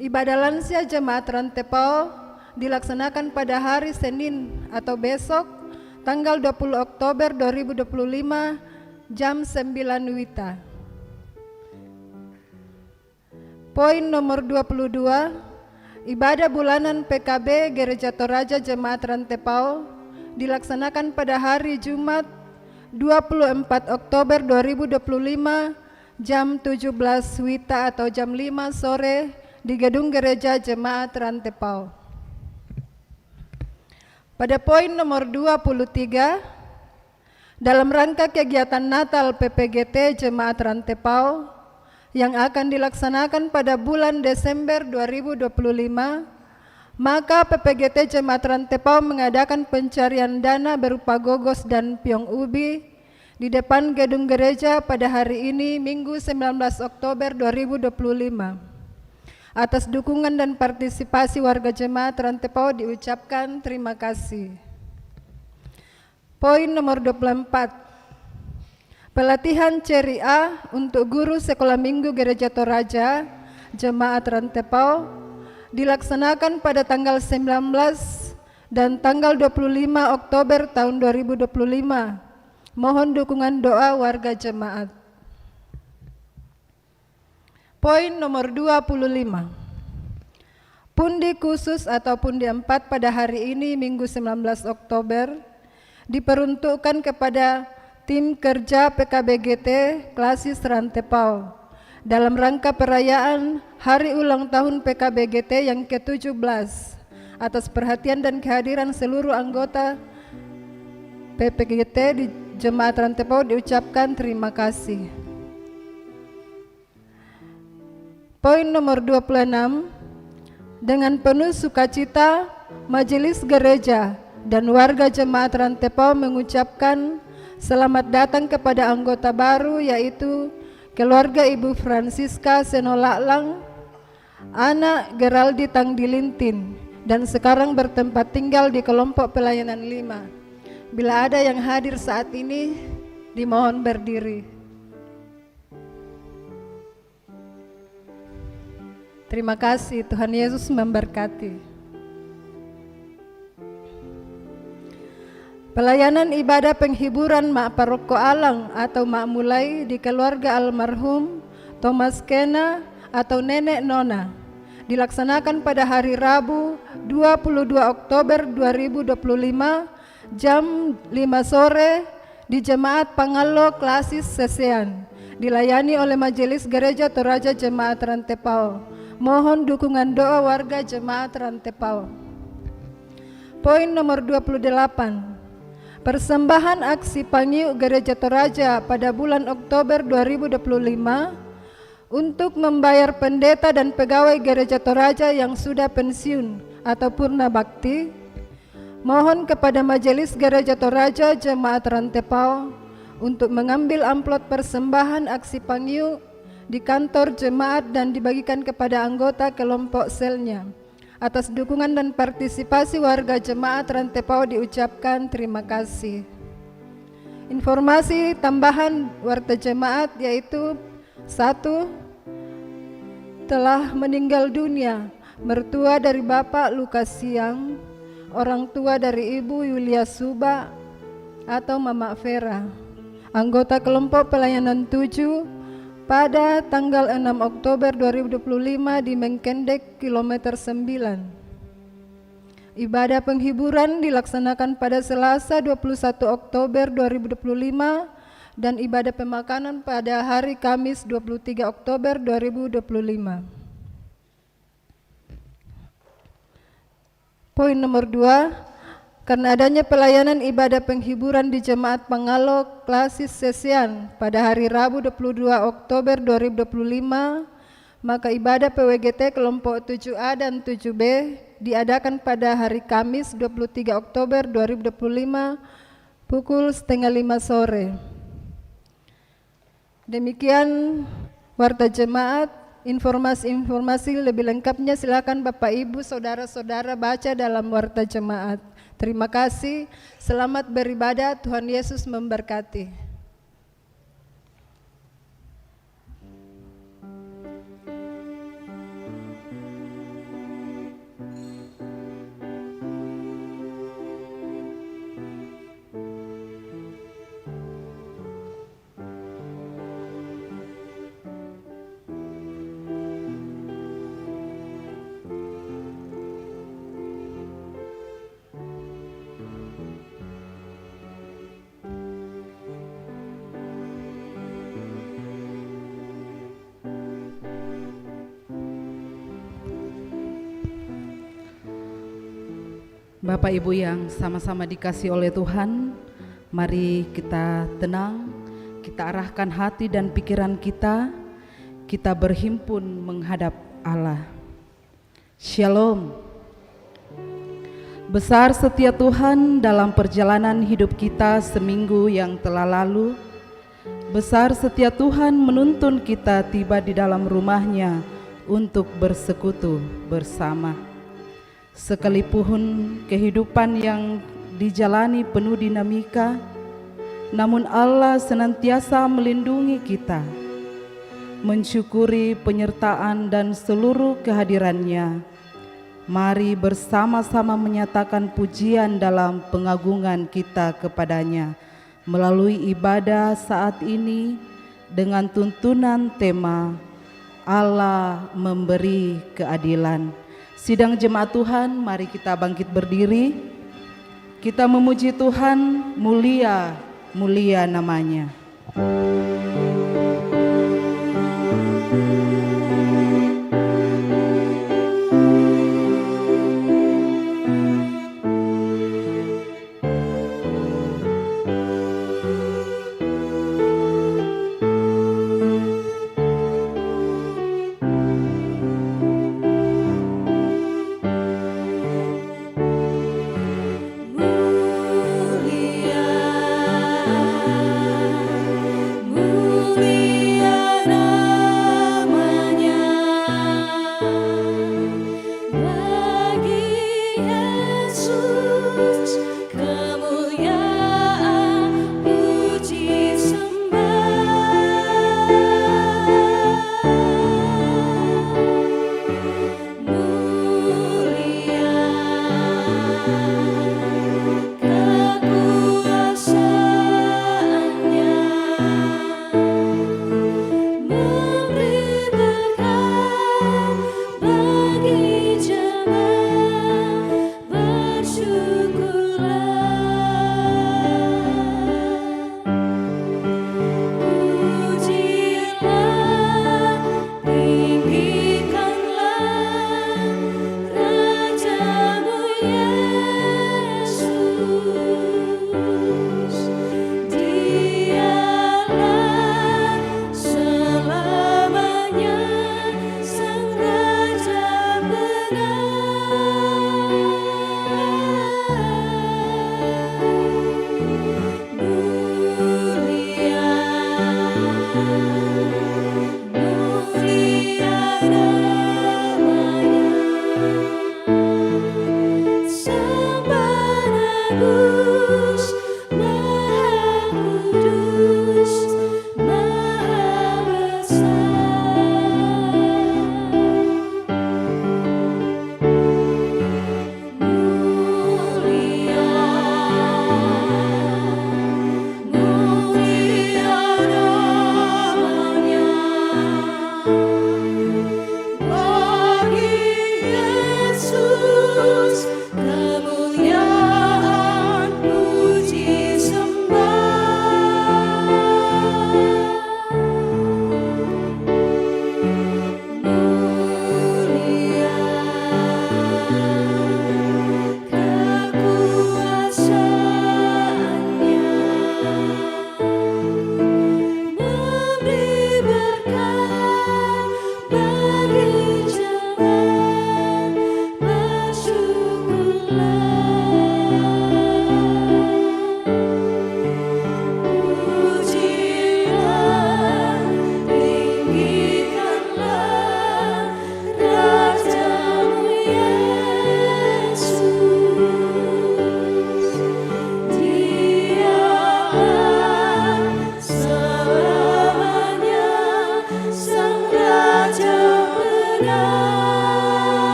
Ibadah lansia jemaat Rantepao dilaksanakan pada hari Senin atau besok tanggal 20 Oktober 2025 jam 9 WITA. Poin nomor 22, ibadah bulanan PKB Gereja Toraja Jemaat Rantepao dilaksanakan pada hari Jumat 24 Oktober 2025 jam 17 WITA atau jam 5 sore di Gedung Gereja Jemaat Rantepao. Pada poin nomor 23, dalam rangka kegiatan Natal PPGT Jemaat Rantepao yang akan dilaksanakan pada bulan Desember 2025, maka PPGT Jemaat Rantepao mengadakan pencarian dana berupa gogos dan piong ubi di depan gedung gereja pada hari ini Minggu 19 Oktober 2025. Atas dukungan dan partisipasi warga jemaat Rantepao diucapkan terima kasih. Poin nomor 24, pelatihan Ceri A untuk guru sekolah minggu Gereja Toraja Jemaat Rantepao dilaksanakan pada tanggal 19 dan tanggal 25 Oktober tahun 2025. Mohon dukungan doa warga jemaat. Poin nomor 25, pundi khusus atau pundi 4 pada hari ini Minggu 19 Oktober diperuntukkan kepada tim kerja PKBGT Klasis Rantepao dalam rangka perayaan Hari Ulang Tahun PKBGT yang ke-17. Atas perhatian dan kehadiran seluruh anggota PPGT di Jemaat Rantepao diucapkan terima kasih. Poin nomor 26, dengan penuh sukacita Majelis Gereja dan warga Jemaat Rantepao mengucapkan selamat datang kepada anggota baru, yaitu keluarga Ibu Francisca Senolaklang, anak Geraldi Tangdilintin, dan sekarang bertempat tinggal di kelompok pelayanan 5. Bila ada yang hadir saat ini, dimohon berdiri. Terima kasih, Tuhan Yesus memberkati. Pelayanan ibadah penghiburan Mak Paroko Alang atau Mak Mulai di keluarga almarhum Thomas Kena atau Nenek Nona dilaksanakan pada hari Rabu 22 Oktober 2025 jam 5 sore di Jemaat Pangalo Klasis Sesean, dilayani oleh Majelis Gereja Toraja Jemaat Rantepao. Mohon dukungan doa warga Jemaat Rantepao. Poin nomor 28, persembahan aksi Pangiu Gereja Toraja pada bulan Oktober 2025 untuk membayar pendeta dan pegawai Gereja Toraja yang sudah pensiun atau purna bakti. Mohon kepada Majelis Gereja Toraja Jemaat Rantepao untuk mengambil amplop persembahan aksi Pangiu di kantor jemaat dan dibagikan kepada anggota kelompok selnya. Atas dukungan dan partisipasi warga Jemaat Rantepao diucapkan terima kasih. Informasi tambahan warta jemaat yaitu 1, telah meninggal dunia mertua dari Bapak Lukas Siang, orang tua dari Ibu Yulia Suba atau Mama Vera, anggota kelompok pelayanan 7 pada tanggal 6 Oktober 2025 di Mengkendek kilometer 9. Ibadah penghiburan dilaksanakan pada Selasa 21 Oktober 2025 dan ibadah pemakanan pada hari Kamis 23 Oktober 2025. Poin nomor 2, karena adanya pelayanan ibadah penghiburan di Jemaat Pangalo Klasis Sesean pada hari Rabu 22 Oktober 2025, maka ibadah PWGT kelompok 7A dan 7B diadakan pada hari Kamis 23 Oktober 2025 pukul 4:30 sore. Demikian warta jemaat. Informasi lebih lengkapnya silakan Bapak Ibu Saudara-saudara baca dalam warta jemaat. Terima kasih, selamat beribadah, Tuhan Yesus memberkati. Bapak Ibu yang sama-sama dikasihi oleh Tuhan, mari kita tenang, kita arahkan hati dan pikiran kita berhimpun menghadap Allah. Shalom. Besar setia Tuhan dalam perjalanan hidup kita seminggu yang telah lalu. Besar setia Tuhan menuntun kita tiba di dalam rumah-Nya untuk bersekutu bersama. Sekalipun kehidupan yang dijalani penuh dinamika, namun Allah senantiasa melindungi kita. Mensyukuri penyertaan dan seluruh kehadiran-Nya, mari bersama-sama menyatakan pujian dalam pengagungan kita kepada-Nya melalui ibadah saat ini dengan tuntunan tema Allah memberi keadilan. Sidang jemaat Tuhan, mari kita bangkit berdiri. Kita memuji Tuhan, mulia, mulia namanya.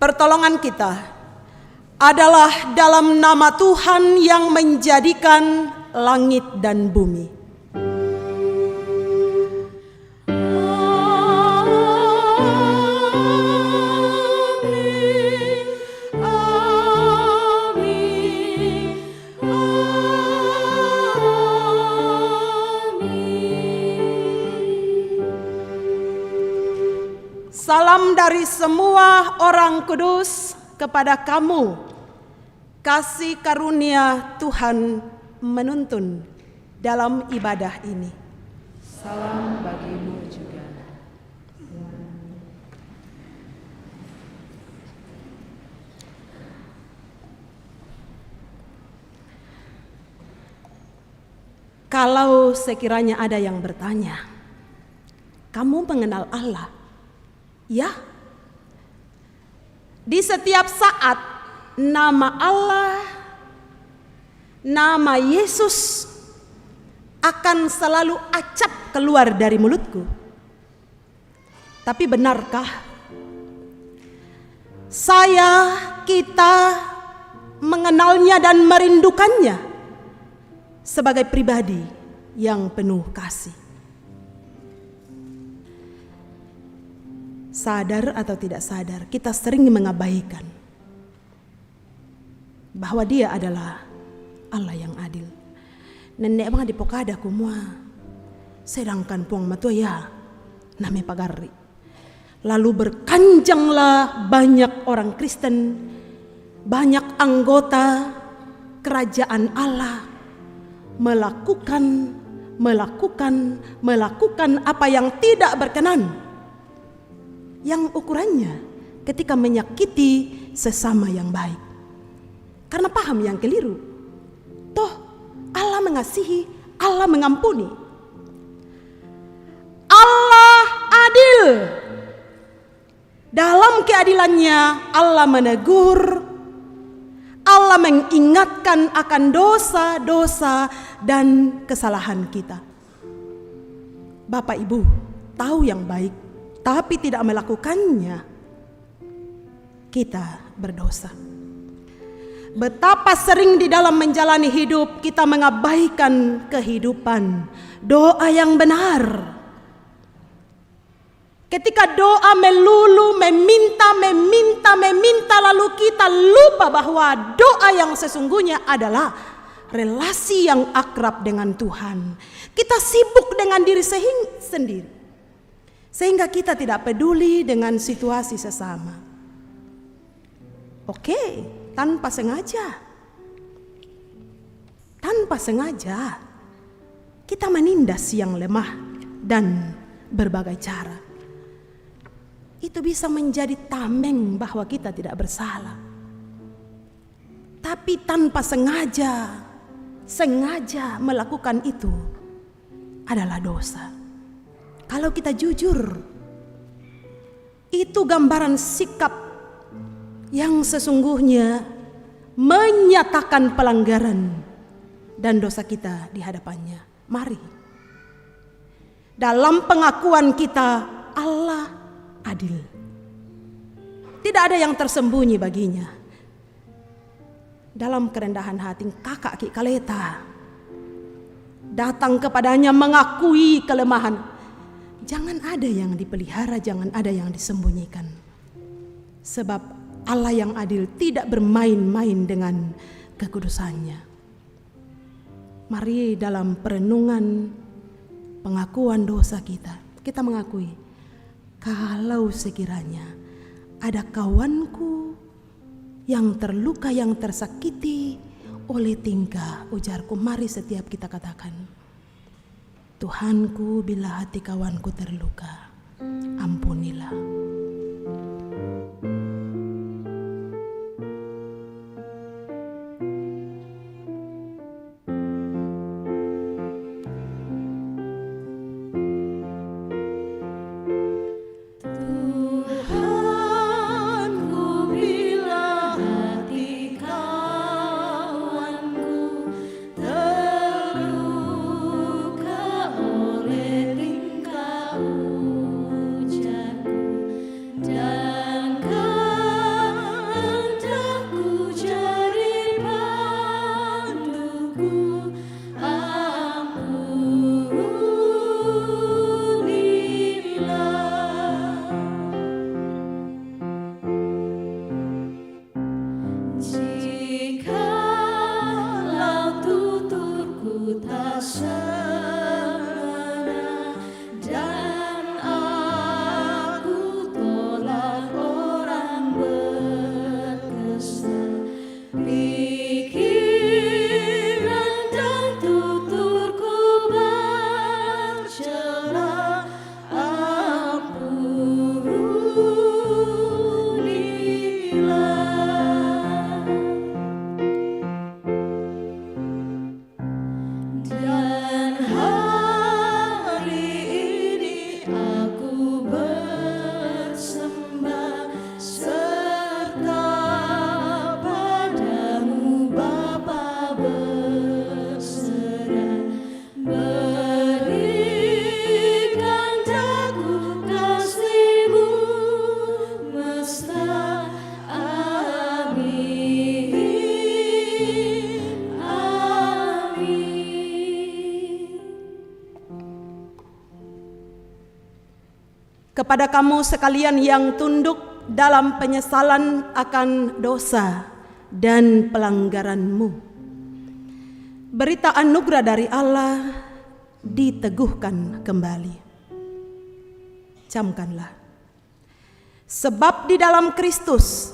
Pertolongan kita adalah dalam nama Tuhan yang menjadikan langit dan bumi. Salam dari semua orang kudus kepada kamu. Kasih karunia Tuhan menuntun dalam ibadah ini. Salam bagimu juga. Kalau sekiranya ada yang bertanya, kamu mengenal Allah? Ya, di setiap saat nama Allah, nama Yesus akan selalu acap keluar dari mulutku. Tapi benarkah kita mengenalnya dan merindukannya sebagai pribadi yang penuh kasih? Sadar atau tidak sadar, kita sering mengabaikan bahwa Dia adalah Allah yang adil. Nenek bang di pokada kumua, sedangkan puang matua ya name pagari. Lalu berkanjanglah banyak orang Kristen, banyak anggota kerajaan Allah melakukan apa yang tidak berkenan, yang ukurannya ketika menyakiti sesama yang baik. Karena paham yang keliru. Toh Allah mengasihi, Allah mengampuni. Allah adil. Dalam keadilannya Allah menegur, Allah mengingatkan akan dosa-dosa dan kesalahan kita. Bapak Ibu tahu yang baik, tapi tidak melakukannya, kita berdosa. Betapa sering di dalam menjalani hidup kita mengabaikan kehidupan doa yang benar. Ketika doa melulu meminta lalu kita lupa bahwa doa yang sesungguhnya adalah relasi yang akrab dengan Tuhan. Kita sibuk dengan diri sendiri, sehingga kita tidak peduli dengan situasi sesama. Oke, tanpa sengaja kita menindas yang lemah dan berbagai cara. Itu bisa menjadi tameng bahwa kita tidak bersalah. Tapi tanpa sengaja melakukan itu adalah dosa. Kalau kita jujur, itu gambaran sikap yang sesungguhnya menyatakan pelanggaran dan dosa kita di hadapannya. Mari, dalam pengakuan kita, Allah adil. Tidak ada yang tersembunyi baginya. Dalam kerendahan hati kakak Ki Kaleta datang kepadanya mengakui kelemahan. Jangan ada yang dipelihara, jangan ada yang disembunyikan. Sebab Allah yang adil tidak bermain-main dengan kekudusannya. Mari dalam perenungan pengakuan dosa kita mengakui, kalau sekiranya ada kawanku yang terluka, yang tersakiti oleh tingkah ujarku, mari setiap kita katakan, Tuhanku, bila hati kawanku terluka, ampunilah. kepada kamu sekalian yang tunduk dalam penyesalan akan dosa dan pelanggaranmu. Berita anugerah dari Allah diteguhkan kembali. Camkanlah. Sebab di dalam Kristus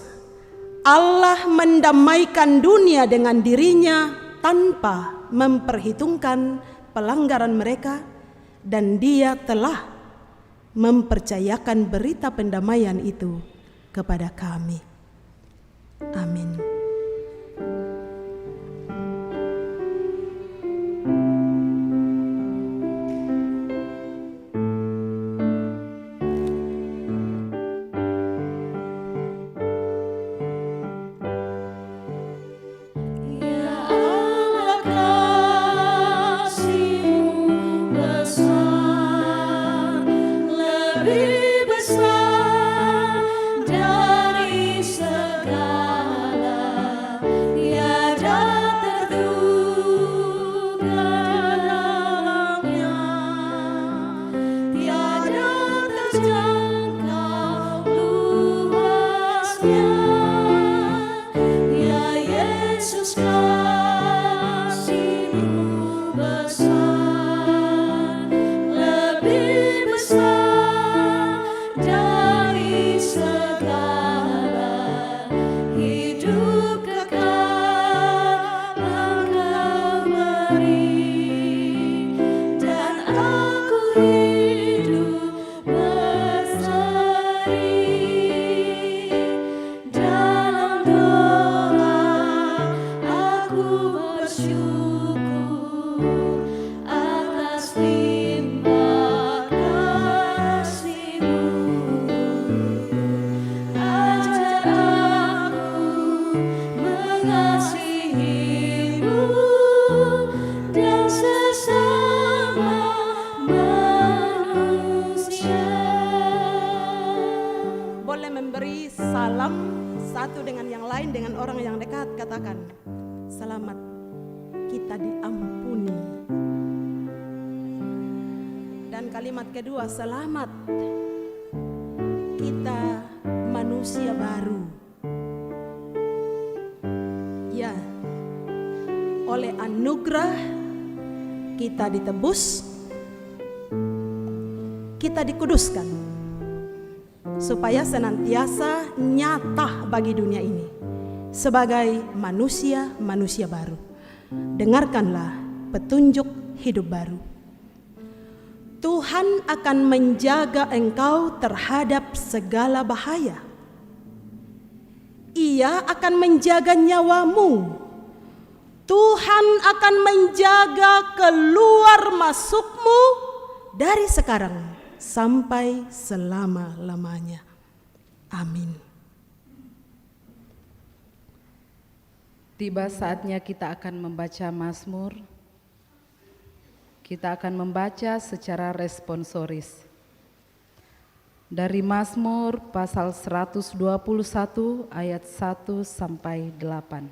Allah mendamaikan dunia dengan dirinya tanpa memperhitungkan pelanggaran mereka, dan Dia telah mempercayakan berita pendamaian itu kepada kami. Amin. Satu dengan yang lain, dengan orang yang dekat, katakan, selamat, kita diampuni. Dan kalimat kedua, selamat, kita manusia baru. Ya, oleh anugerah kita ditebus, kita dikuduskan, supaya senantiasa nyata bagi dunia ini sebagai manusia baru. Dengarkanlah petunjuk hidup baru. Tuhan akan menjaga engkau terhadap segala bahaya. Ia akan menjaga nyawamu. Tuhan akan menjaga keluar masukmu dari sekarang sampai selama-lamanya. Amin. Tiba saatnya kita akan membaca Mazmur. Kita akan membaca secara responsoris. Dari Mazmur pasal 121 ayat 1 sampai 8.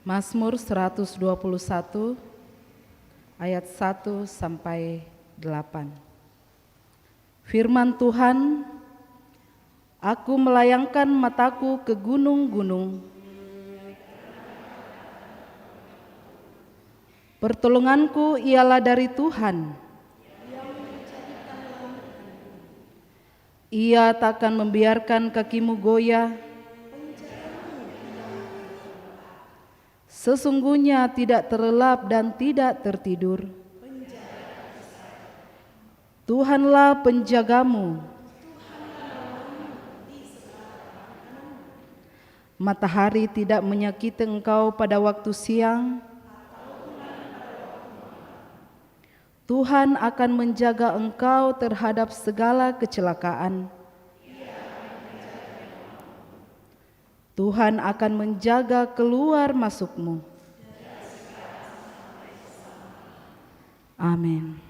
Mazmur 121 ayat 1 sampai 8. Firman Tuhan, aku melayangkan mataku ke gunung-gunung. Pertolonganku ialah dari Tuhan. Ia takkan membiarkan kakimu goyah. Sesungguhnya tidak terlelap dan tidak tertidur. Tuhanlah penjagamu. Matahari tidak menyakiti engkau pada waktu siang. Tuhan akan menjaga engkau terhadap segala kecelakaan. Tuhan akan menjaga keluar masukmu. Amin.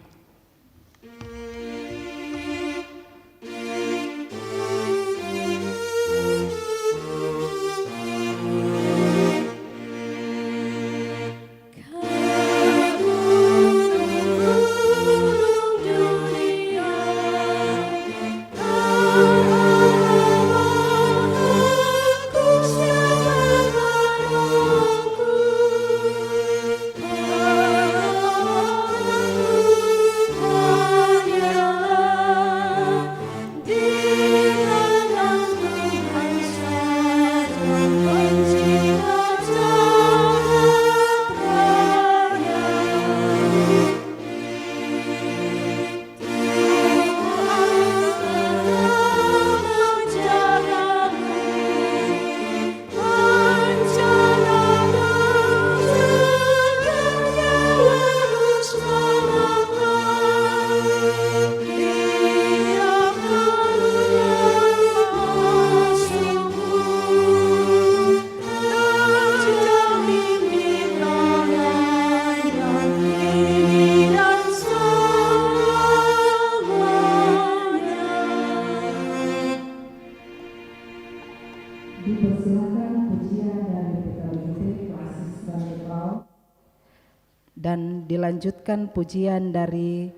dan dilanjutkan pujian dari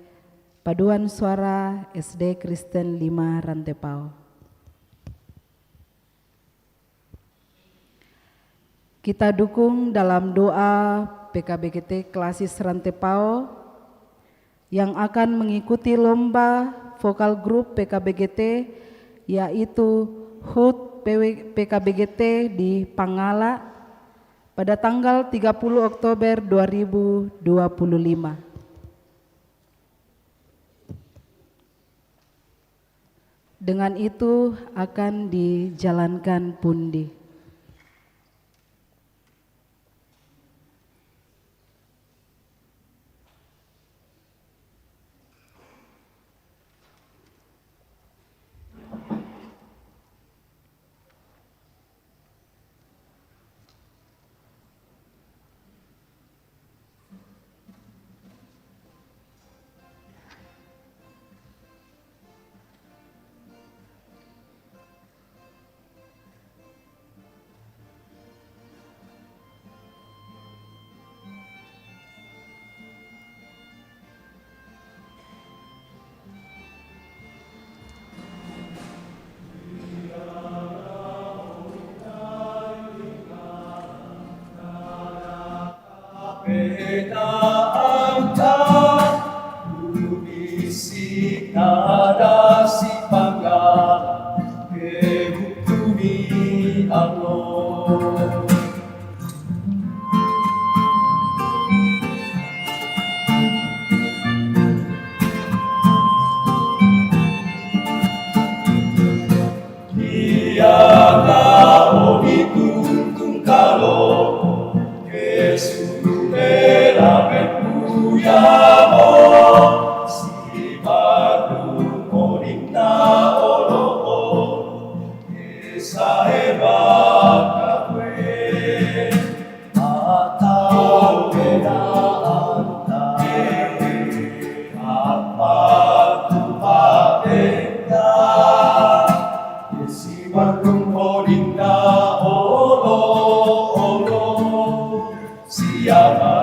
Paduan Suara SD Kristen 5 Rantepao. Kita dukung dalam doa PKBGT Klasis Rantepao yang akan mengikuti lomba vokal grup PKBGT, yaitu HUT PKBGT di Pangala pada tanggal 30 Oktober 2025. Dengan itu akan dijalankan pundi. Beda angkat, bisik nada si panggala, kehukumi Allah. Dia kau dituntun kalau Yamo si baru kodina olo saeba kawe atau beda anta apa tuhatenda si baru kodina olo siapa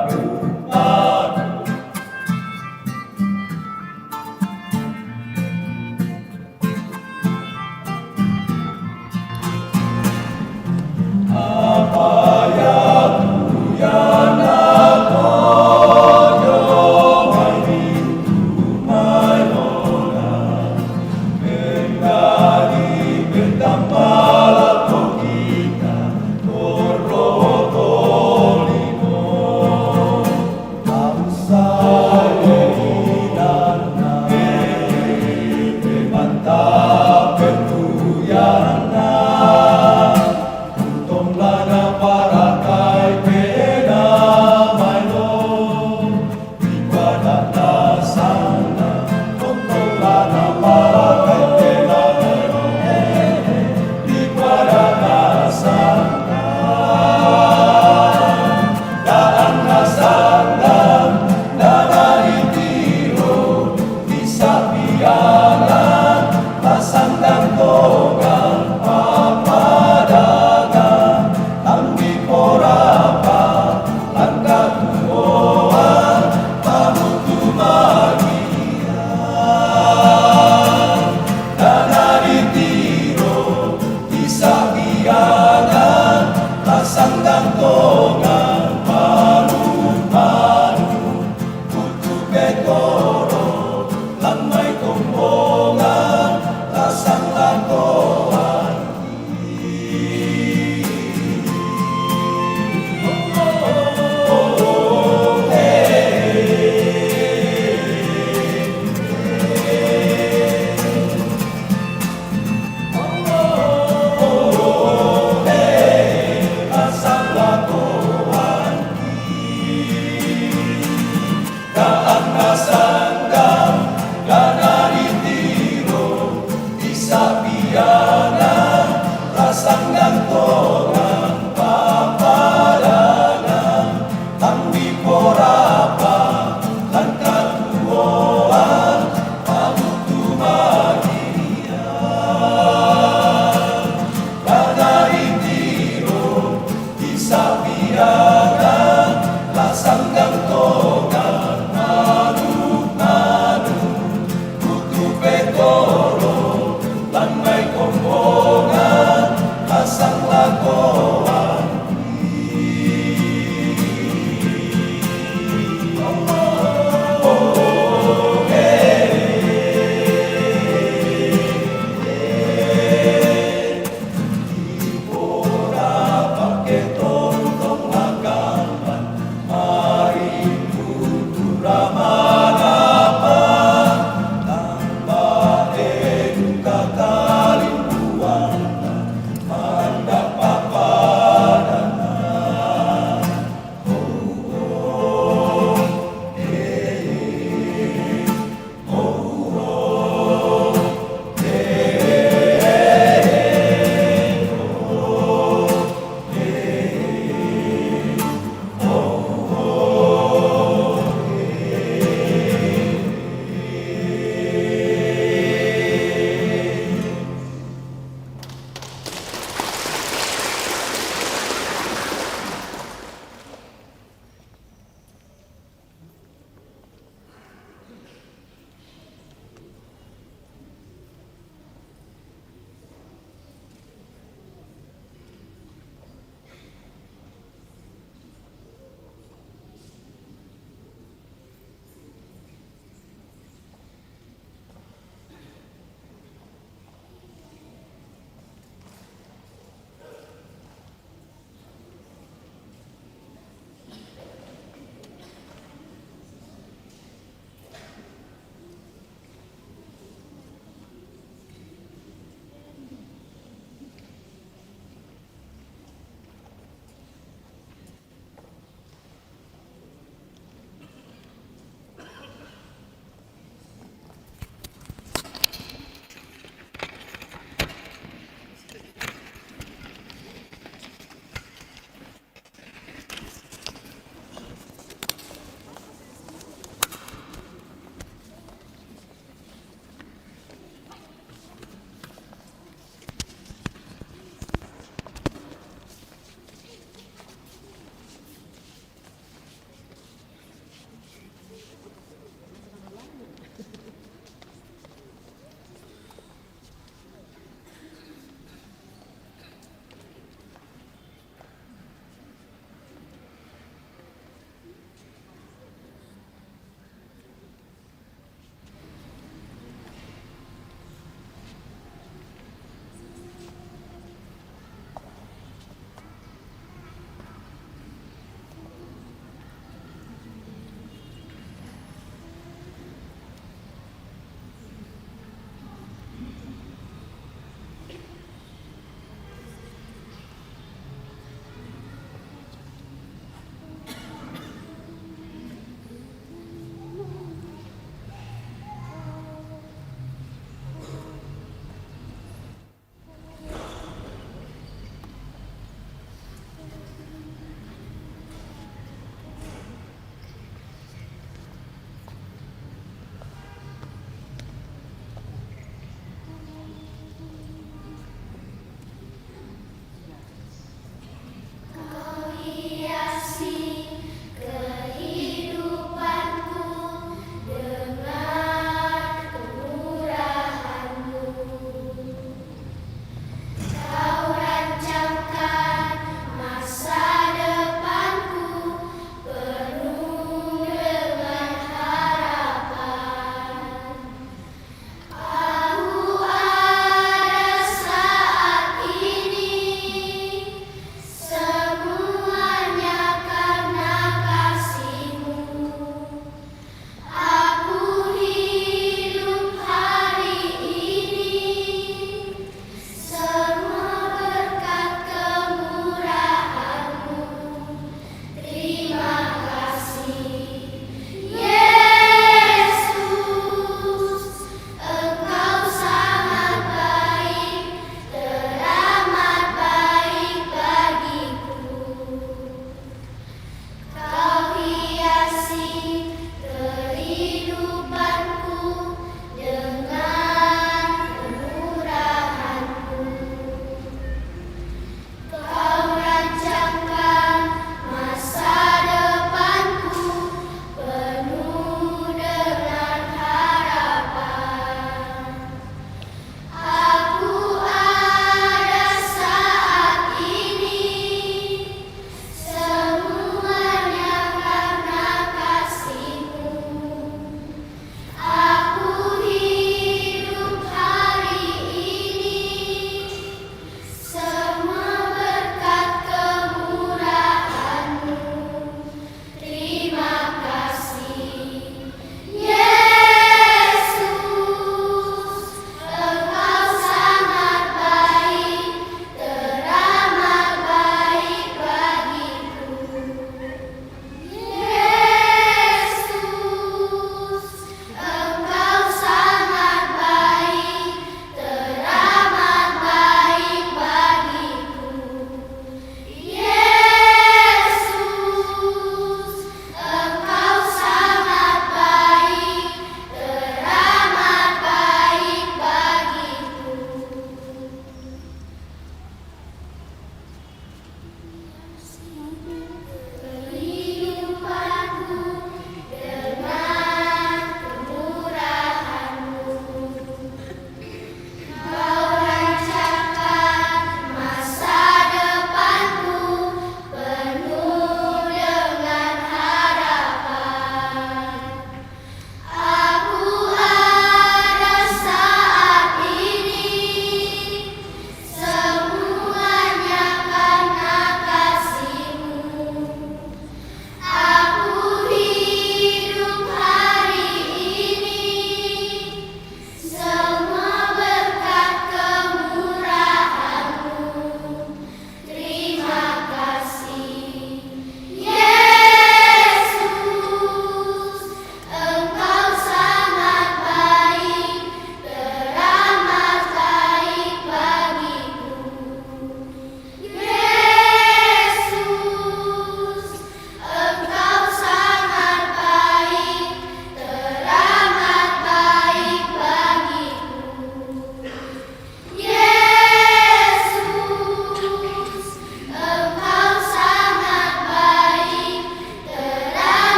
Sanggang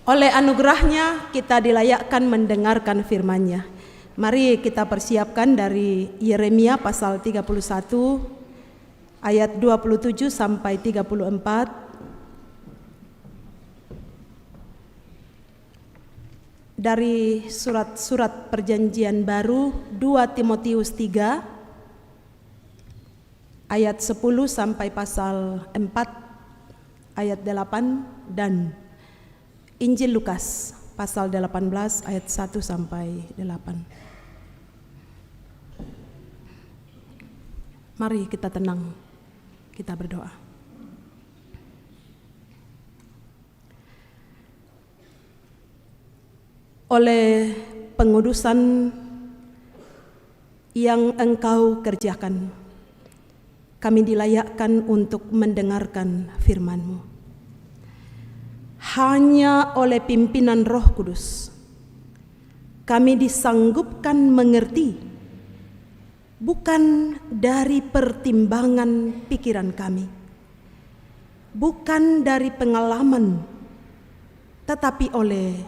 Oleh anugerahnya kita dilayakkan mendengarkan firman-Nya. Mari kita persiapkan dari Yeremia pasal 31 ayat 27 sampai 34. Dari surat-surat perjanjian baru 2 Timotius 3 ayat 10 sampai pasal 4 ayat 8 dan Injil Lukas pasal 18 ayat 1 sampai 8. Mari kita tenang, kita berdoa. Oleh pengudusan yang Engkau kerjakan, kami dilayakkan untuk mendengarkan firman-Mu. Hanya oleh pimpinan Roh Kudus kami disanggupkan mengerti, bukan dari pertimbangan pikiran kami, bukan dari pengalaman, tetapi oleh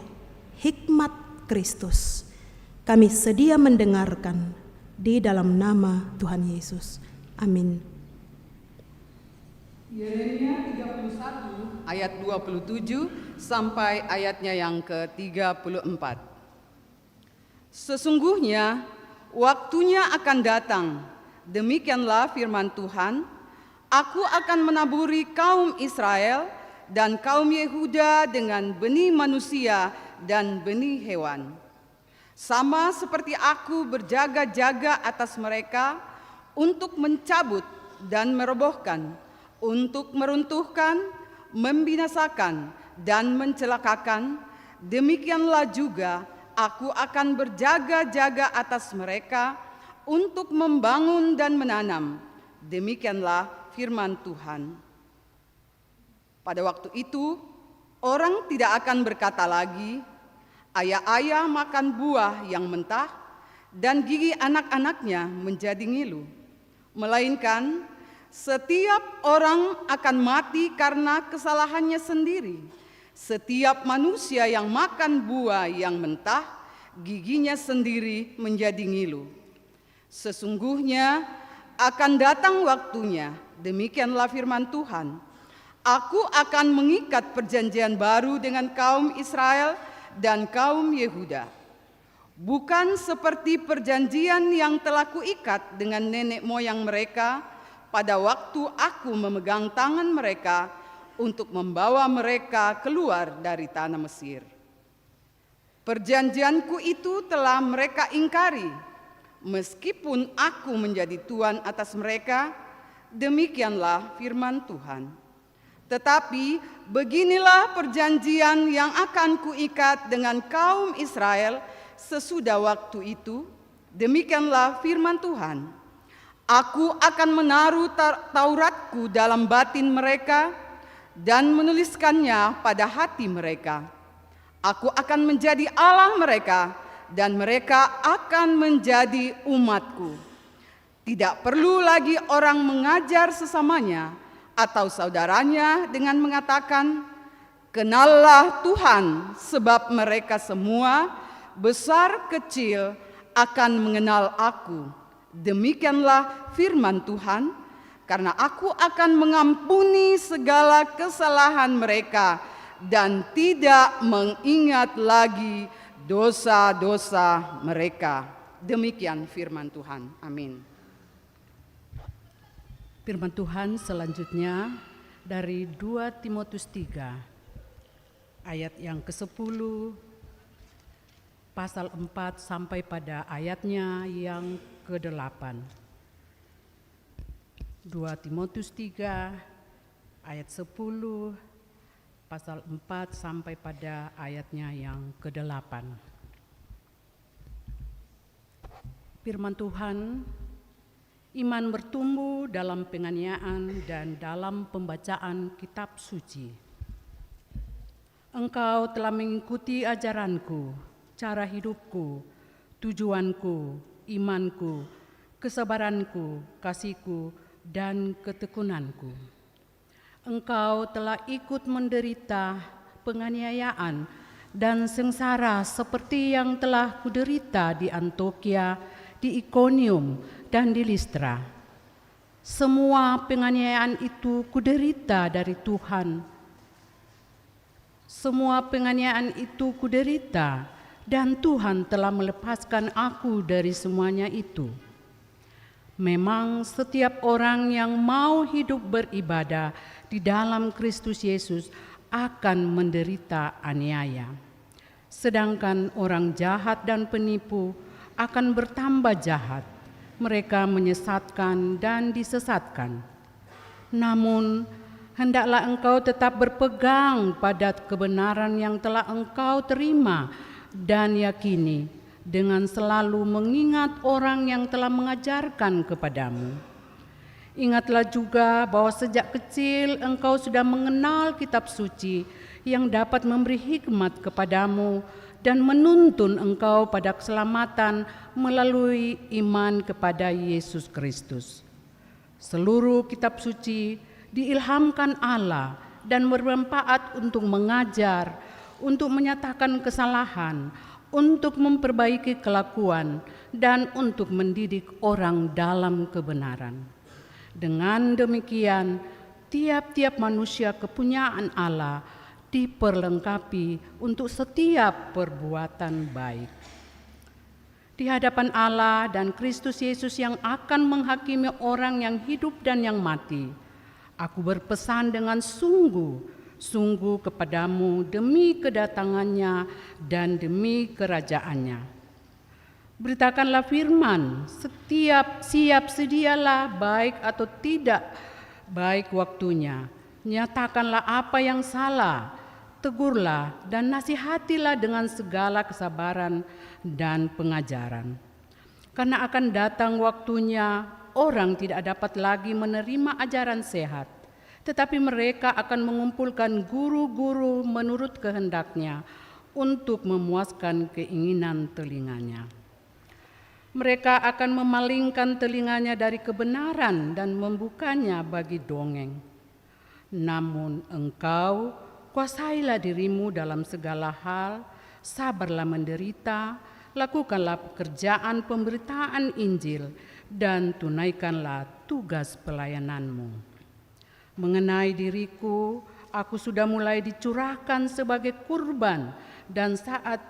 hikmat Kristus. Kami sedia mendengarkan di dalam nama Tuhan Yesus. Amin. Yeremia 31 ayat 27 sampai ayatnya yang ke-34. Sesungguhnya waktunya akan datang, demikianlah firman Tuhan, aku akan menaburi kaum Israel dan kaum Yehuda dengan benih manusia dan benih hewan. Sama seperti aku berjaga-jaga atas mereka untuk mencabut dan merobohkan, untuk meruntuhkan, membinasakan, dan mencelakakan, demikianlah juga aku akan berjaga-jaga atas mereka untuk membangun dan menanam. Demikianlah firman Tuhan. Pada waktu itu, orang tidak akan berkata lagi, ayah-ayah makan buah yang mentah, dan gigi anak-anaknya menjadi ngilu. Melainkan, setiap orang akan mati karena kesalahannya sendiri. Setiap manusia yang makan buah yang mentah, giginya sendiri menjadi ngilu. Sesungguhnya akan datang waktunya, demikianlah firman Tuhan, aku akan mengikat perjanjian baru dengan kaum Israel dan kaum Yehuda. Bukan seperti perjanjian yang telah kuikat dengan nenek moyang mereka pada waktu aku memegang tangan mereka untuk membawa mereka keluar dari tanah Mesir. Perjanjianku itu telah mereka ingkari, meskipun aku menjadi tuan atas mereka, demikianlah firman Tuhan. Tetapi beginilah perjanjian yang akan kuikat dengan kaum Israel sesudah waktu itu, demikianlah firman Tuhan. Aku akan menaruh Tauratku dalam batin mereka dan menuliskannya pada hati mereka. Aku akan menjadi Allah mereka dan mereka akan menjadi umatku. Tidak perlu lagi orang mengajar sesamanya atau saudaranya dengan mengatakan, kenallah Tuhan, sebab mereka semua besar kecil akan mengenal aku. Demikianlah firman Tuhan, karena aku akan mengampuni segala kesalahan mereka dan tidak mengingat lagi dosa-dosa mereka. Demikian firman Tuhan. Amin. Firman Tuhan selanjutnya dari 2 Timotius 3 ayat yang ke-10 pasal 4 sampai pada ayatnya yang ke-8. 2 Timotius 3 ayat 10 pasal 4 sampai pada ayatnya yang ke-8. Firman Tuhan, iman bertumbuh dalam penganiayaan dan dalam pembacaan kitab suci. Engkau telah mengikuti ajaranku, cara hidupku, tujuanku, imanku, kesabaranku, kasihku, dan ketekunanku. Engkau telah ikut menderita penganiayaan dan sengsara seperti yang telah kuderita di Antiokhia, di Ikonium, dan di Listra. Semua penganiayaan itu kuderita dari Tuhan. Semua penganiayaan itu kuderita, dan Tuhan telah melepaskan aku dari semuanya itu. Memang setiap orang yang mau hidup beribadah di dalam Kristus Yesus akan menderita aniaya. Sedangkan orang jahat dan penipu akan bertambah jahat. Mereka menyesatkan dan disesatkan. Namun, hendaklah engkau tetap berpegang pada kebenaran yang telah engkau terima dan yakini, dengan selalu mengingat orang yang telah mengajarkan kepadamu. Ingatlah juga bahwa sejak kecil engkau sudah mengenal kitab suci yang dapat memberi hikmat kepadamu dan menuntun engkau pada keselamatan melalui iman kepada Yesus Kristus. Seluruh kitab suci diilhamkan Allah dan bermanfaat untuk mengajar, untuk menyatakan kesalahan, untuk memperbaiki kelakuan, dan untuk mendidik orang dalam kebenaran. Dengan demikian, tiap-tiap manusia kepunyaan Allah diperlengkapi untuk setiap perbuatan baik. Di hadapan Allah dan Kristus Yesus yang akan menghakimi orang yang hidup dan yang mati, aku berpesan dengan sungguh kepadamu demi kedatangannya dan demi kerajaannya. Beritakanlah firman, siap sedialah baik atau tidak baik waktunya. Nyatakanlah apa yang salah, tegurlah dan nasihatilah dengan segala kesabaran dan pengajaran. Karena akan datang waktunya orang tidak dapat lagi menerima ajaran sehat, tetapi mereka akan mengumpulkan guru-guru menurut kehendaknya untuk memuaskan keinginan telinganya. Mereka akan memalingkan telinganya dari kebenaran dan membukanya bagi dongeng. Namun engkau kuasailah dirimu dalam segala hal, sabarlah menderita, lakukanlah pekerjaan pemberitaan Injil, dan tunaikanlah tugas pelayananmu. Mengenai diriku, aku sudah mulai dicurahkan sebagai kurban, dan saat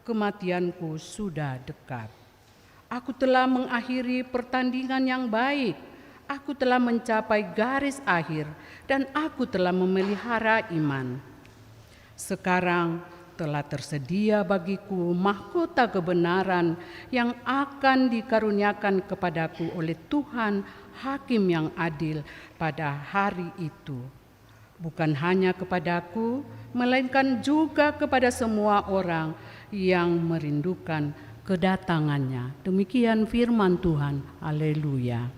kematianku sudah dekat. Aku telah mengakhiri pertandingan yang baik, aku telah mencapai garis akhir, dan aku telah memelihara iman. Sekarang telah tersedia bagiku mahkota kebenaran yang akan dikaruniakan kepadaku oleh Tuhan Hakim yang adil pada hari itu. Bukan hanya kepadaku, melainkan juga kepada semua orang yang merindukan kedatangannya. Demikian firman Tuhan. Haleluya.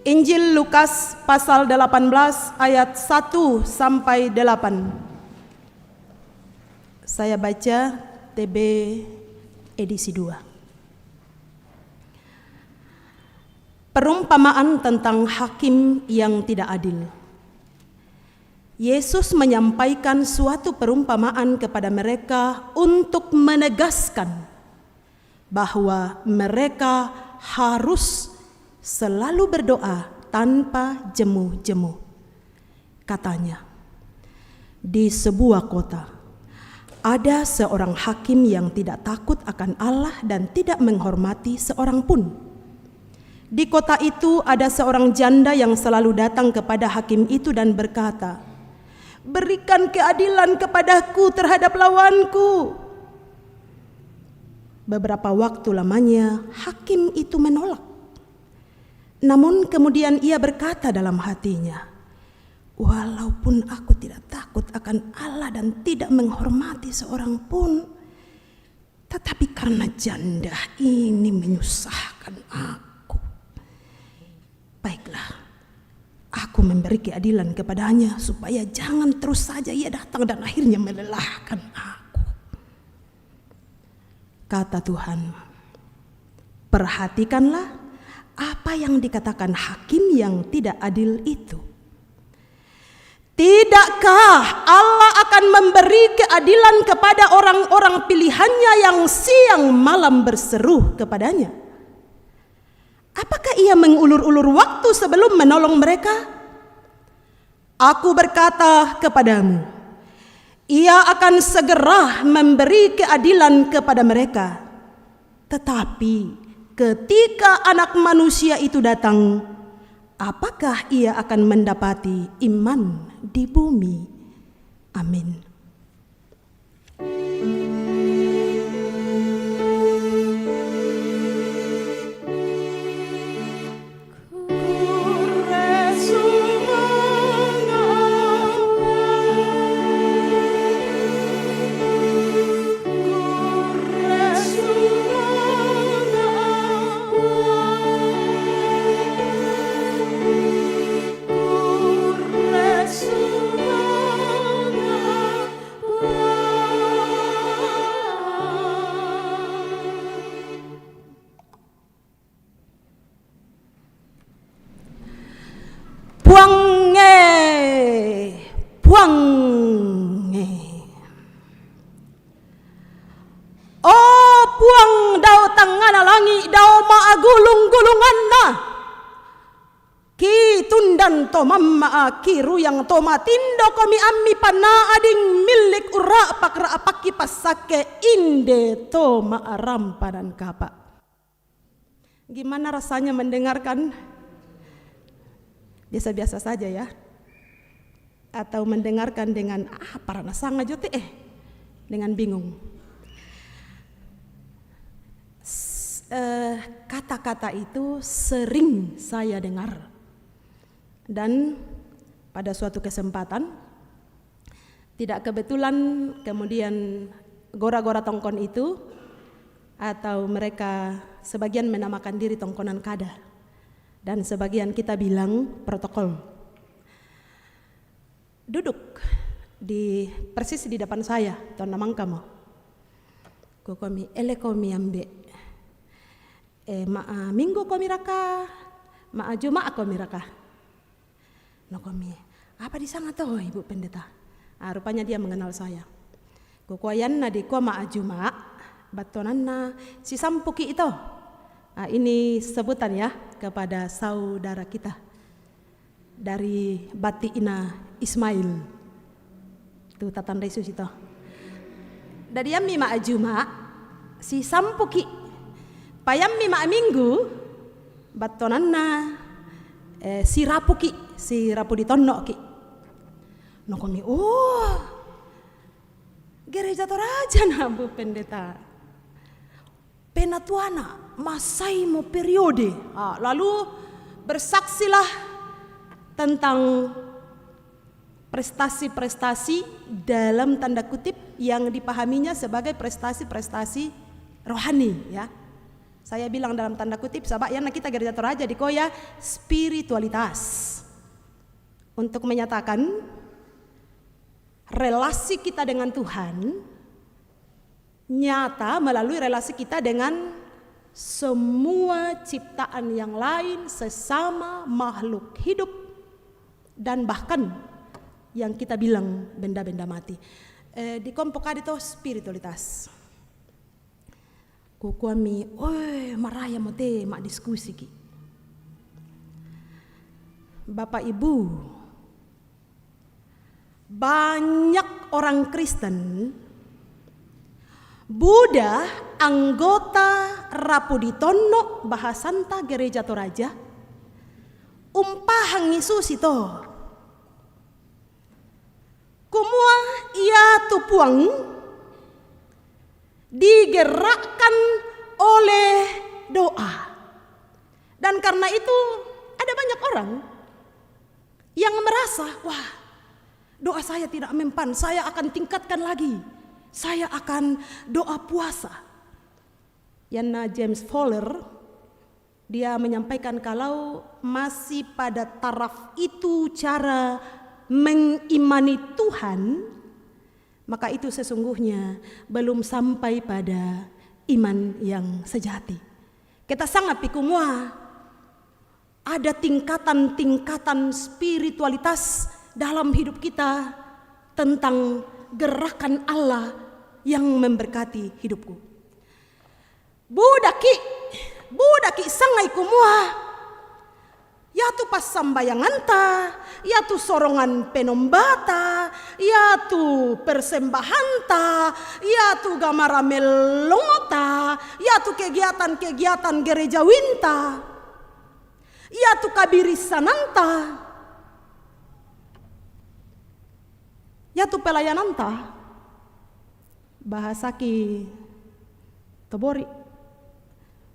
Injil Lukas pasal 18 ayat 1 sampai 8. Saya baca TB edisi 2. Perumpamaan tentang hakim yang tidak adil. Yesus menyampaikan suatu perumpamaan kepada mereka untuk menegaskan bahwa mereka harus selalu berdoa tanpa jemu-jemu. Katanya, di sebuah kota ada seorang hakim yang tidak takut akan Allah dan tidak menghormati seorang pun. Di kota itu ada seorang janda yang selalu datang kepada hakim itu dan berkata, "Berikan keadilan kepadaku terhadap lawanku." Beberapa waktu lamanya hakim itu menolak. Namun kemudian ia berkata dalam hatinya, "Walaupun aku tidak takut akan Allah dan tidak menghormati seorang pun, tetapi karena janda ini menyusahkan aku, baiklah, aku aku memberi keadilan kepadanya supaya jangan terus saja ia datang dan akhirnya melelahkan aku. Kata Tuhan, perhatikanlah apa yang dikatakan hakim yang tidak adil itu. Tidakkah Allah akan memberi keadilan kepada orang-orang pilihannya yang siang malam berseru kepadanya? Apakah ia mengulur-ulur waktu sebelum menolong mereka? Aku berkata kepadamu, ia akan segera memberi keadilan kepada mereka. Tetapi ketika Anak Manusia itu datang, apakah ia akan mendapati iman di bumi? Amin. Puange. Oh puang dau tangana langi dau maagulung-gulungan na. Ki tundan to mamma kiru yang to matindo kami ammi pana ading milik ura pakra apaki pasake inde to maarampa dan kapa. Gimana rasanya mendengarkan? Biasa-biasa saja ya. Atau mendengarkan dengan para nasanga jote dengan bingung. Kata-kata itu sering saya dengar. Dan pada suatu kesempatan tidak kebetulan kemudian gora-gora tongkon itu atau mereka sebagian menamakan diri tongkonan kada dan sebagian kita bilang protokol. Duduk di persis di depan saya, Tuan Namangkamo. Komi ele komi ambe. Maa minggu komi raka, maa Jumat komi raka. No komi. Apa di sana toh Ibu Pendeta? Rupanya dia mengenal saya. Kukuayan na di ko maa Jumat, batonan na si sampuki itu. Ini sebutan ya kepada saudara kita dari Bati Ina Ismail. Itu Tatan Yesus itu. Dari yammi ma Juma si sampuki. Payammi ma minggu batonanna si rapuki, si rapu ditonno ki. Nokomi gereja Toraja na Bu Pendeta. Penatuana masaimu periode. Lalu bersaksilah tentang prestasi-prestasi dalam tanda kutip yang dipahaminya sebagai prestasi-prestasi rohani ya. Saya bilang dalam tanda kutip sabak yang kita gereja Toraja di koya spiritualitas. Untuk menyatakan relasi kita dengan Tuhan nyata melalui relasi kita dengan semua ciptaan yang lain, sesama makhluk hidup dan bahkan yang kita bilang benda-benda mati. Di kompokade itu spiritualitas. Kukuami, maraya mote mak diskusi ki. Bapak Ibu, banyak orang Kristen, Buddha, anggota Rapuditono Bahasanta Gereja Toraja, umpahang Yesus itu. Kumua ia tupuang digerakkan oleh doa. Dan karena itu ada banyak orang yang merasa, wah doa saya tidak mempan, saya akan tingkatkan lagi. Saya akan doa puasa. Yana James Fowler Dia menyampaikan kalau masih pada taraf itu cara mengimani Tuhan, maka itu sesungguhnya belum sampai pada iman yang sejati. Kita sangat pikumua, ada tingkatan-tingkatan spiritualitas dalam hidup kita tentang gerakan Allah yang memberkati hidupku. Budaki sangai kumua, yatu pas sambayanganta, yatu sorongan penombata, yatu persembahanta, yatu gamara melongota, yatu kegiatan-kegiatan gereja winta, yatu kabirisananta, yatu pelayananta. Bahasa ki tobori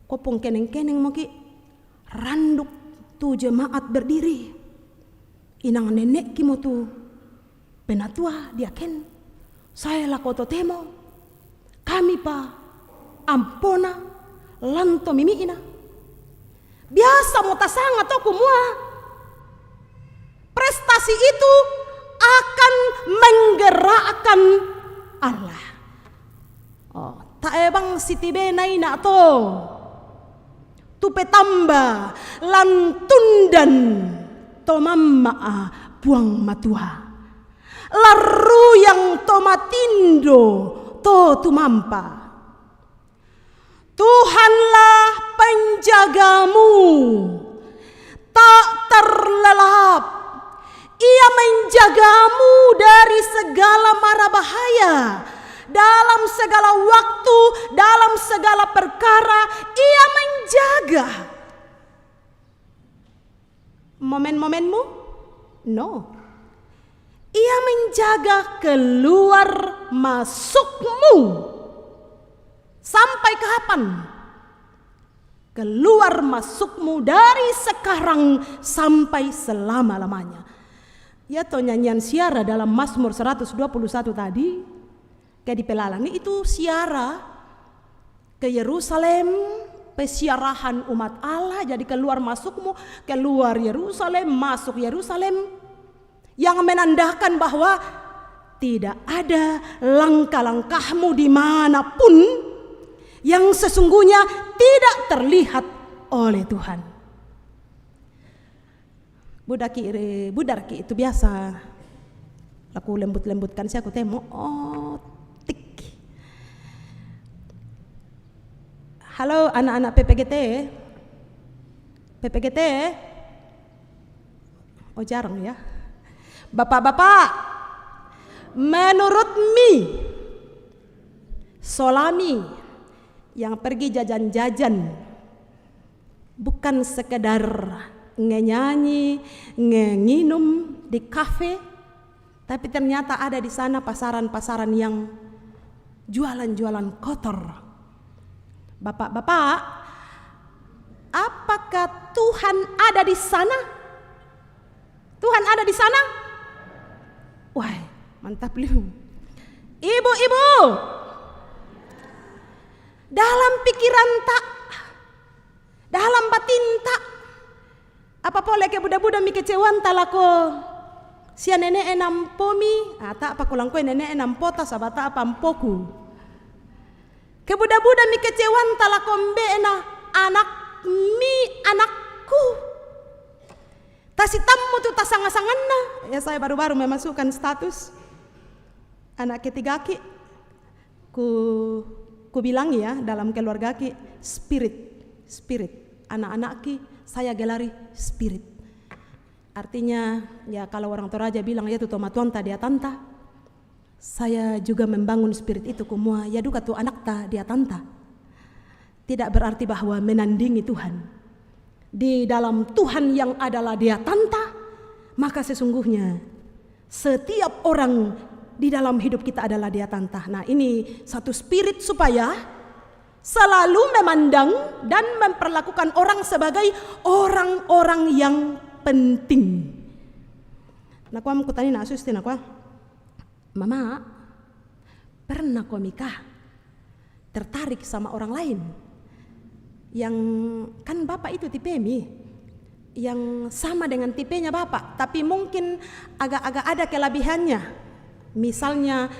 kopong keneng-keneng moki randuk tu jemaat berdiri. Inang nenek kimo tu penatua dia ken. Saya lakoto temo. Kami pa ampona lanto mimi ina. Biasa mo tasanga to kumua. Prestasi itu akan menggerakkan Allah. Oh, tak ebang sitibe na ina to. Tupe tamba lantundan tomamma buang matua. Laru yang tomatindo to tumampa. Tuhanlah penjagamu, tak terlelap. Ia menjagamu dari segala mara bahaya. Dalam segala waktu, dalam segala perkara, Ia menjaga. Momen-momenmu? No. Ia menjaga keluar masukmu. Sampai kapan? Keluar masukmu dari sekarang sampai selama-lamanya. Ya toh nyanyian siara dalam Mazmur 121 tadi, kayak di Pelalangi itu siara ke Yerusalem, pesiarahan umat Allah, jadi keluar masukmu, keluar Yerusalem, masuk Yerusalem, yang menandakan bahwa tidak ada langkah-langkahmu dimanapun yang sesungguhnya tidak terlihat oleh Tuhan. Budarki itu biasa aku lembut-lembutkan sih, aku temo tik. Halo anak-anak PPGT, oh jarang ya. Bapak-bapak, menurut Solami yang pergi jajan-jajan bukan sekedar ngenyanyi, nginum di kafe, tapi ternyata ada di sana pasaran-pasaran yang jualan-jualan kotor. Bapak-bapak, apakah Tuhan ada di sana? Tuhan ada di sana? Wah, mantap lu. Ibu-ibu, dalam pikiran tak, dalam batin tak, apa boleh ke budak-budak mi kecewan talako sia nenek enam pomi, tak apa kulang kue nenek enam pota sabata apa ampoku. Ke budak-budak mi kecewan talako mbe ena anak mi anakku. Tasi tamu tu tasanga-sanganna. Ya saya baru-baru memasukkan status anak ketiga ki. Ku bilang ya dalam keluarga ki spirit anak-anak ki saya gelari spirit. Artinya ya kalau orang Toraja bilang ya tu tomatuanta dia tanta, saya juga membangun spirit itu kumua ya duka tu anak ta dia tanta. Tidak berarti bahwa menandingi Tuhan. Di dalam Tuhan yang adalah dia tanta, maka sesungguhnya setiap orang di dalam hidup kita adalah dia tanta. Nah ini satu spirit supaya selalu memandang dan memperlakukan orang sebagai orang-orang yang penting. Nah aku tanya nak sustin aku, mama pernah kau nikah tertarik sama orang lain? yang kan Bapak itu tipe mi yang sama dengan tipenya Bapak, tapi mungkin agak-agak ada kelebihannya. Misalnya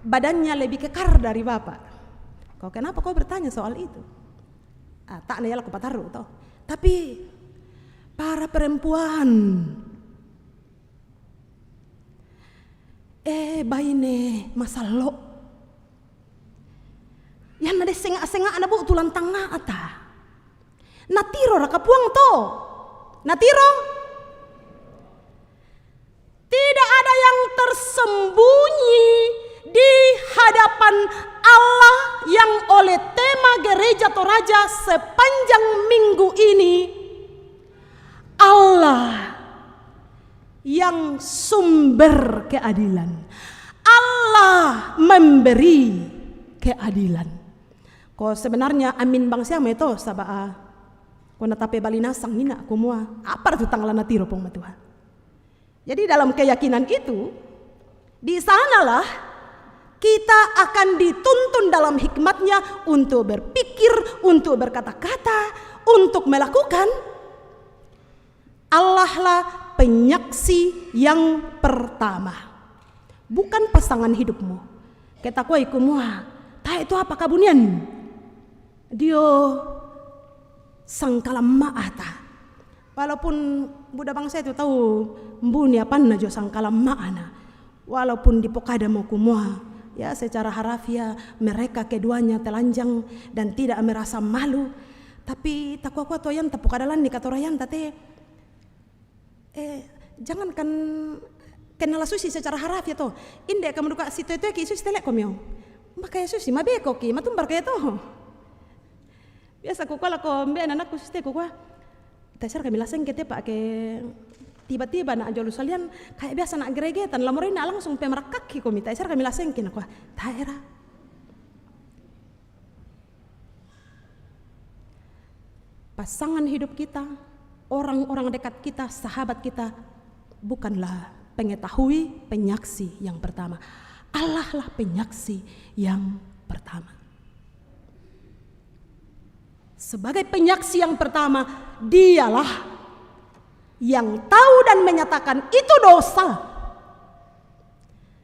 badannya lebih kekar dari Bapak. Kau kenapa kau bertanya soal itu? Tak nih aku pataruh toh. Tapi para perempuan baine masalo yang ada sengak-sengak ada bu tulang tengah ata natiro raka puang to natiro tidak ada yang tersembunyi di hadapan Allah yang oleh tema Gereja Toraja sepanjang minggu ini. Allah yang sumber keadilan, Allah memberi keadilan. Kau sebenarnya amin bang siapa itu sabaa kau natape balinasang nina kumua apa itu tanggalan natiro pong Tuhan. Jadi dalam keyakinan itu di sanalah kita akan dituntun dalam hikmatnya untuk berpikir, untuk berkata-kata, untuk melakukan. Allah lah penyaksi yang pertama, bukan pasangan hidupmu. Kita kuai kumua, tak itu apa kabunian? Dio sangkalam maata. Walaupun Buddha bangsa itu tahu mbuni apa najo sangkalam maana. Walaupun di pokada mau kumua, ya secara harafiah mereka keduanya telanjang dan tidak merasa malu. Tapi tak kuat toyan tak pokadalan di katorayan tate. Jangankan kenal susi secara harafiah toh. Inde kamu duka situ itu ki susi telek komyo. Maka susi mabeko ki matumbar kayak toh. Biasa ku kala ko mbe anakku susi ku kwa. Tasar kami laseng kete pak ke tiba-tiba nak jolu salian kayak biasa nak geregetan lamorin nak langsung pemerak kaki ko minta tasar kami laseng kena kwa. Taera. Pasangan hidup kita, orang-orang dekat kita, sahabat kita bukanlah pengetahui penyaksi yang pertama. Allah lah penyaksi yang pertama. Sebagai penyaksi yang pertama, dialah yang tahu dan menyatakan itu dosa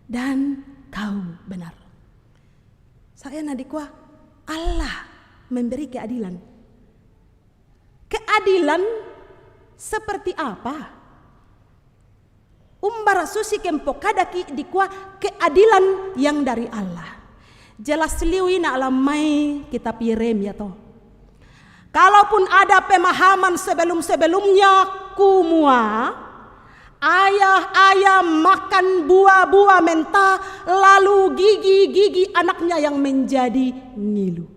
dan kau benar. Saya nadikwa Allah memberi keadilan. Keadilan seperti apa? Umbara susi kempo kadaki dikwa keadilan yang dari Allah. Jelas liwi na alamai kitab Yeremia toh. Kalaupun ada pemahaman sebelum-sebelumnya kumua, ayah makan buah-buah mentah lalu gigi-gigi anaknya yang menjadi ngilu.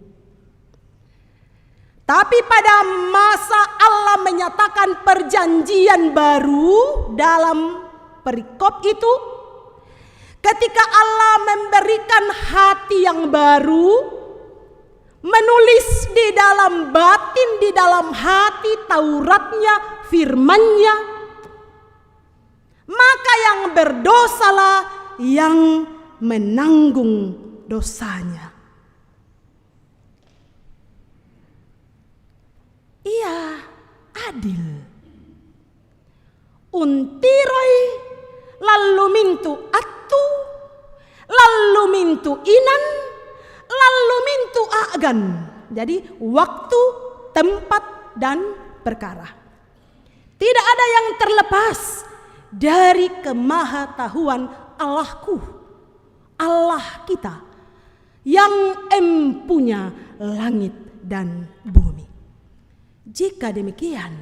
Tapi pada masa Allah menyatakan perjanjian baru dalam perikop itu, ketika Allah memberikan hati yang baru, menulis di dalam batin, di dalam hati Tauratnya, firmannya, maka yang berdosalah yang menanggung dosanya. Ia adil. Untiroi lalu mintu atu, lalu mintu inan, lalu mintu agan. Jadi waktu, tempat, dan perkara. Tidak ada yang terlepas dari kemahatauan Allahku, Allah kita yang empunya langit dan bumi. Jika demikian,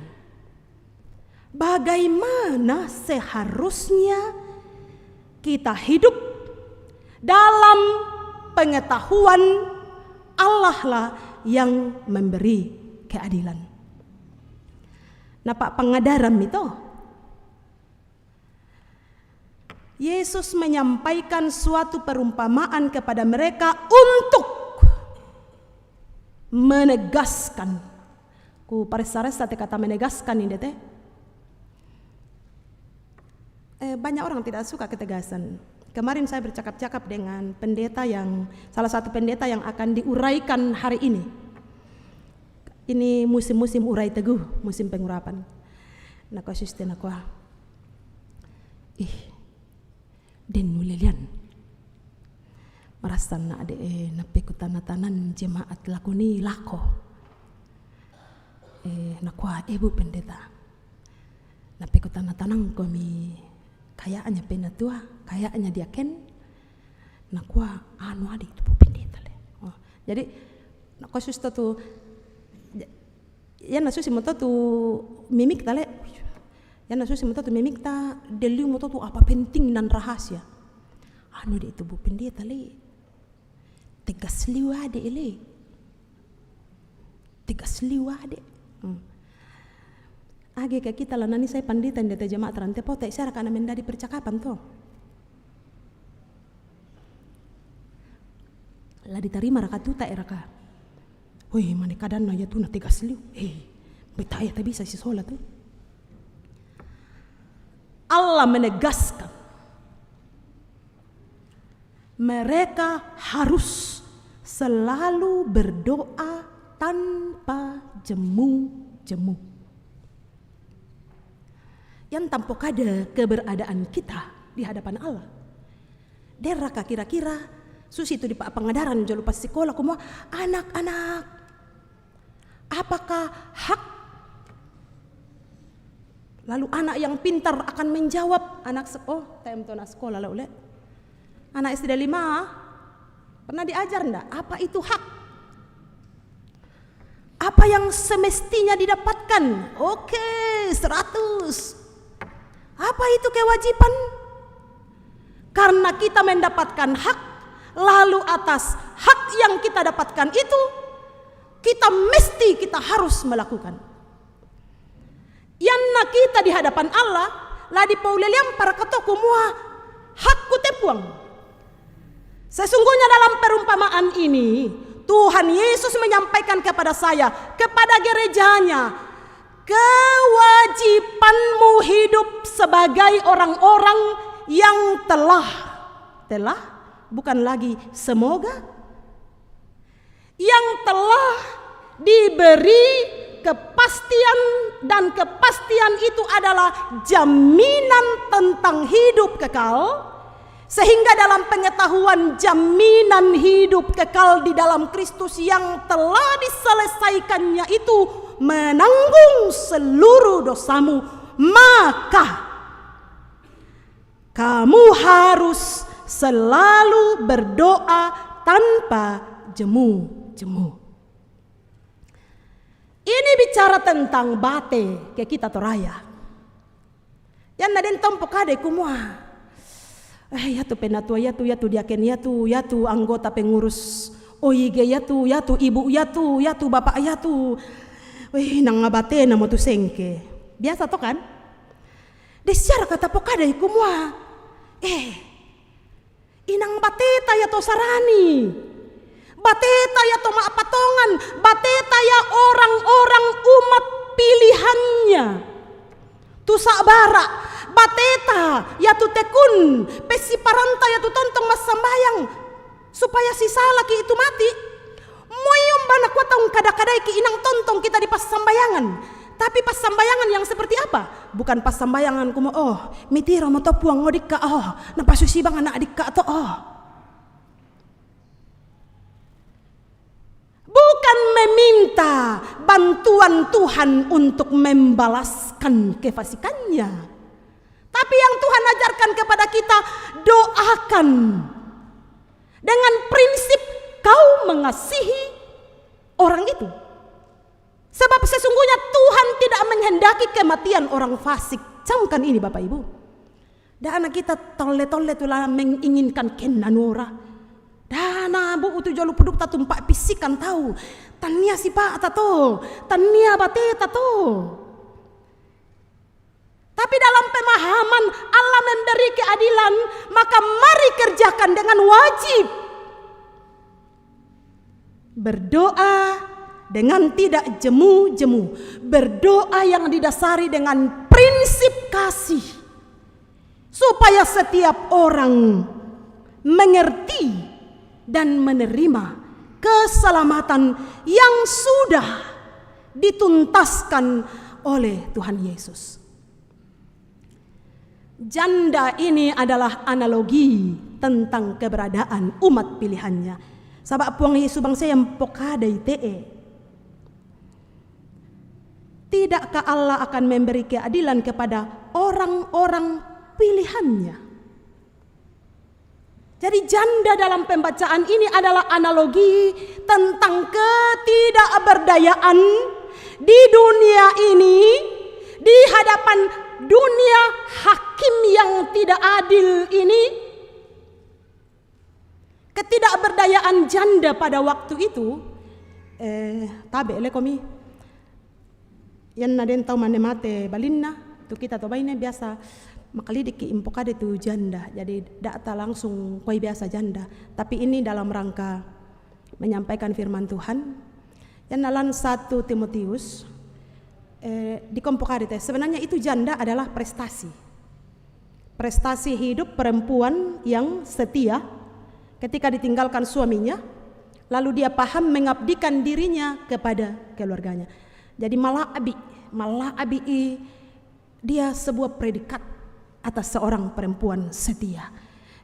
bagaimana seharusnya kita hidup dalam pengetahuan Allah lah yang memberi keadilan. Napa pengadaran itu? Yesus menyampaikan suatu perumpamaan kepada mereka untuk menegaskan. Ku pares-pares tadi kata menegaskan ini teh. Banyak orang tidak suka ketegasan. Kemarin saya bercakap-cakap dengan pendeta yang salah satu pendeta yang akan diuraikan hari ini. Ini musim-musim urai teguh, musim pengurapan. Nako susten aku. Den mulelian. Merasa na ade nape kutana-tanan jemaat lakoni lako. Nakwa ibu pendeta. Nape kutana-tanang kami kayaknya penatua, kayaknya diaken. Nakwa anu ade itu bu pendeta le. Jadi nako susta tu ya nasusi moto tu mimik tale. Ya nasusi moto tu mimik ta deliu moto tu apa penting dan rahasia. Anu de itu bu pendeta le. Tegas liwade le. Tegas liwade. Age ka kita lah nani saya pandita ndeta jemaat rantepau tak isara kana mendadi percakapan to. Lah diterima raka tuta raka. Woi, mana kadang ya tu na tegas liu. Betaya tak bisa si solat tu. Allah menegaskan mereka harus selalu berdoa tanpa jemu-jemu. Yang tampok ada keberadaan kita di hadapan Allah. Deraka kira-kira susi itu di pengadaran jolu pas sekolah kumua anak-anak. Apakah hak? Lalu anak yang pintar akan menjawab anak time tona sekolah lah ule. Anak SD 5 pernah diajar ndak apa itu hak? Apa yang semestinya didapatkan? Oke, 100. Apa itu kewajiban? Karena kita mendapatkan hak, lalu atas hak yang kita dapatkan itu kita harus melakukan. Yanna kita di hadapan Allah, lah di pauleliam para katoku mua hakku tepuang. Sesungguhnya dalam perumpamaan ini Tuhan Yesus menyampaikan kepada saya, kepada gerejanya, kewajibanmu hidup sebagai orang-orang yang telah bukan lagi semoga, yang telah diberi kepastian, dan kepastian itu adalah jaminan tentang hidup kekal. Sehingga dalam pengetahuan jaminan hidup kekal di dalam Kristus yang telah diselesaikannya itu menanggung seluruh dosamu, maka kamu harus selalu berdoa tanpa jemu-jemu. Ini bicara tentang bate ke kita toraya. Yang naden tompo kade kumua. Ya tu penatua, ya tu diaken, ya tu anggota pengurus OIG, ya tu ibu, ya tu bapak, ya tu. Wih, nang ngabate na mo tu sengke. Biasa to kan? Desiara kata pokade kumua. Inang bateta ya to sarani. Bateta ya to maapatongan, bateta ya orang-orang umat pilihannya. Tu sabara, bateta ya tu tekun, pesi paranta ya tu tontong mas sambayang supaya si salaki itu mati. Moyom bana kuatang kada-kadai ki inang tontong kita di pas sambayangan. Tapi pas sambayangan yang seperti apa? Bukan pas sambayangan kumo mitira mo to puang ngodika napasusi bang anak adika to Bukan meminta bantuan Tuhan untuk membalaskan kefasikannya. Tapi yang Tuhan ajarkan kepada kita, doakan dengan prinsip kau mengasihi orang itu. Sebab sesungguhnya Tuhan tidak menghendaki kematian orang fasik. Camkan ini Bapak Ibu. Dan anak kita tole-tole tulah menginginkan kenanora. Dana bu utu jolu puduk ta tumpak pisikan tahu. Tania si pak tato, tania bate tato. Tapi dalam pemahaman Allah memberi keadilan, maka mari kerjakan dengan wajib. Berdoa dengan tidak jemu-jemu. Berdoa yang didasari dengan prinsip kasih. Supaya setiap orang mengerti dan menerima keselamatan yang sudah dituntaskan oleh Tuhan Yesus. Janda ini adalah analogi tentang keberadaan umat pilihannya. Sabak puang Yesus bangsa yang pokadai te. Tidakkah Allah akan memberi keadilan kepada orang-orang pilihannya? Jadi janda dalam pembacaan ini adalah analogi tentang ketidakberdayaan di dunia ini, di hadapan dunia hakim yang tidak adil ini. Ketidakberdayaan janda pada waktu itu, tabe lekomi, yan naden tau mane mate balinna, tu kita to baine biasa makalidik ki impokade tu janda. Jadi data langsung koi biasa janda, tapi ini dalam rangka menyampaikan firman Tuhan. Yan nalan 1 Timotius di kompokade teh sebenarnya itu janda adalah prestasi hidup perempuan yang setia ketika ditinggalkan suaminya, lalu dia paham mengabdikan dirinya kepada keluarganya. Jadi malaabi dia sebuah predikat atas seorang perempuan setia.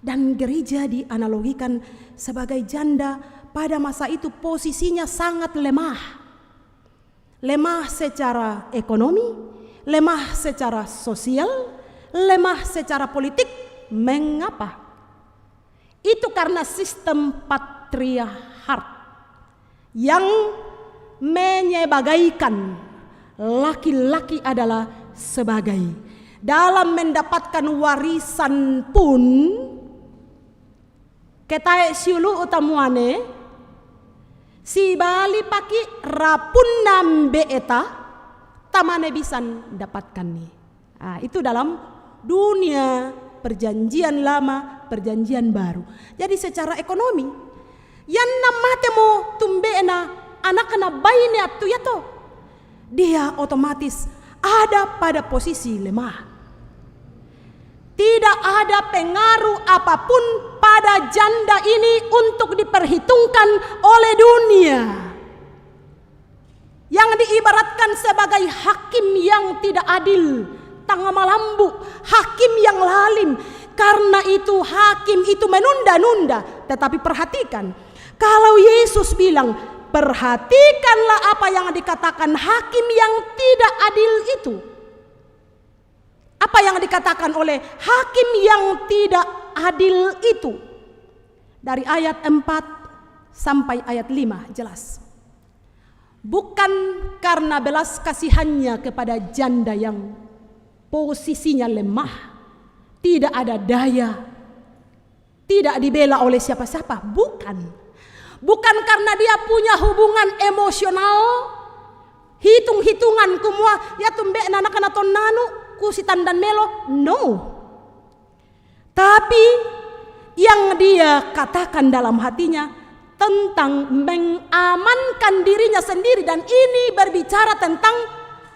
Dan gereja dianalogikan sebagai janda pada masa itu posisinya sangat lemah. Lemah secara ekonomi, lemah secara sosial, lemah secara politik. Mengapa? Itu karena sistem patriarkat yang menyebagaikan laki-laki adalah sebagai, dalam mendapatkan warisan pun ketae siulu utamuane si bali paki rapun beeta tamane bisan dapatkan nih. Itu dalam dunia perjanjian lama, perjanjian baru. Jadi secara ekonomi yang namatemo tumbeena anak kena bayi atu ya to, dia otomatis ada pada posisi lemah. Tidak ada pengaruh apapun pada janda ini untuk diperhitungkan oleh dunia, yang diibaratkan sebagai hakim yang tidak adil, tangga malambu, hakim yang lalim. Karena itu hakim itu menunda-nunda. Tetapi perhatikan, kalau Yesus bilang, perhatikanlah apa yang dikatakan hakim yang tidak adil itu. Apa yang dikatakan oleh hakim yang tidak adil itu? Dari ayat 4 sampai ayat 5 jelas. Bukan karena belas kasihannya kepada janda yang posisinya lemah, tidak ada daya, tidak dibela oleh siapa-siapa. Bukan karena dia punya hubungan emosional, hitung-hitungan kumua ya tumbe anak-anak nanu kusitan dan melo, no. Tapi yang dia katakan dalam hatinya tentang mengamankan dirinya sendiri, dan ini berbicara tentang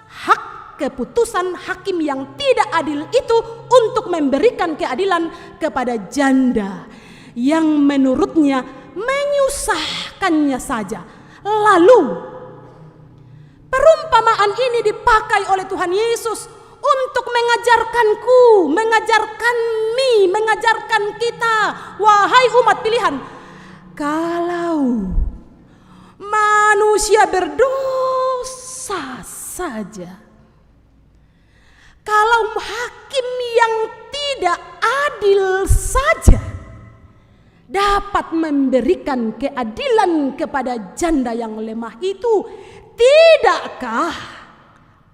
hak keputusan hakim yang tidak adil itu untuk memberikan keadilan kepada janda yang menurutnya menyusahkannya saja. Lalu perumpamaan ini dipakai oleh Tuhan Yesus untuk mengajarkanku, mengajarkan kita, wahai umat pilihan. Kalau manusia berdosa saja, kalau hakim yang tidak adil saja dapat memberikan keadilan kepada janda yang lemah itu, tidakkah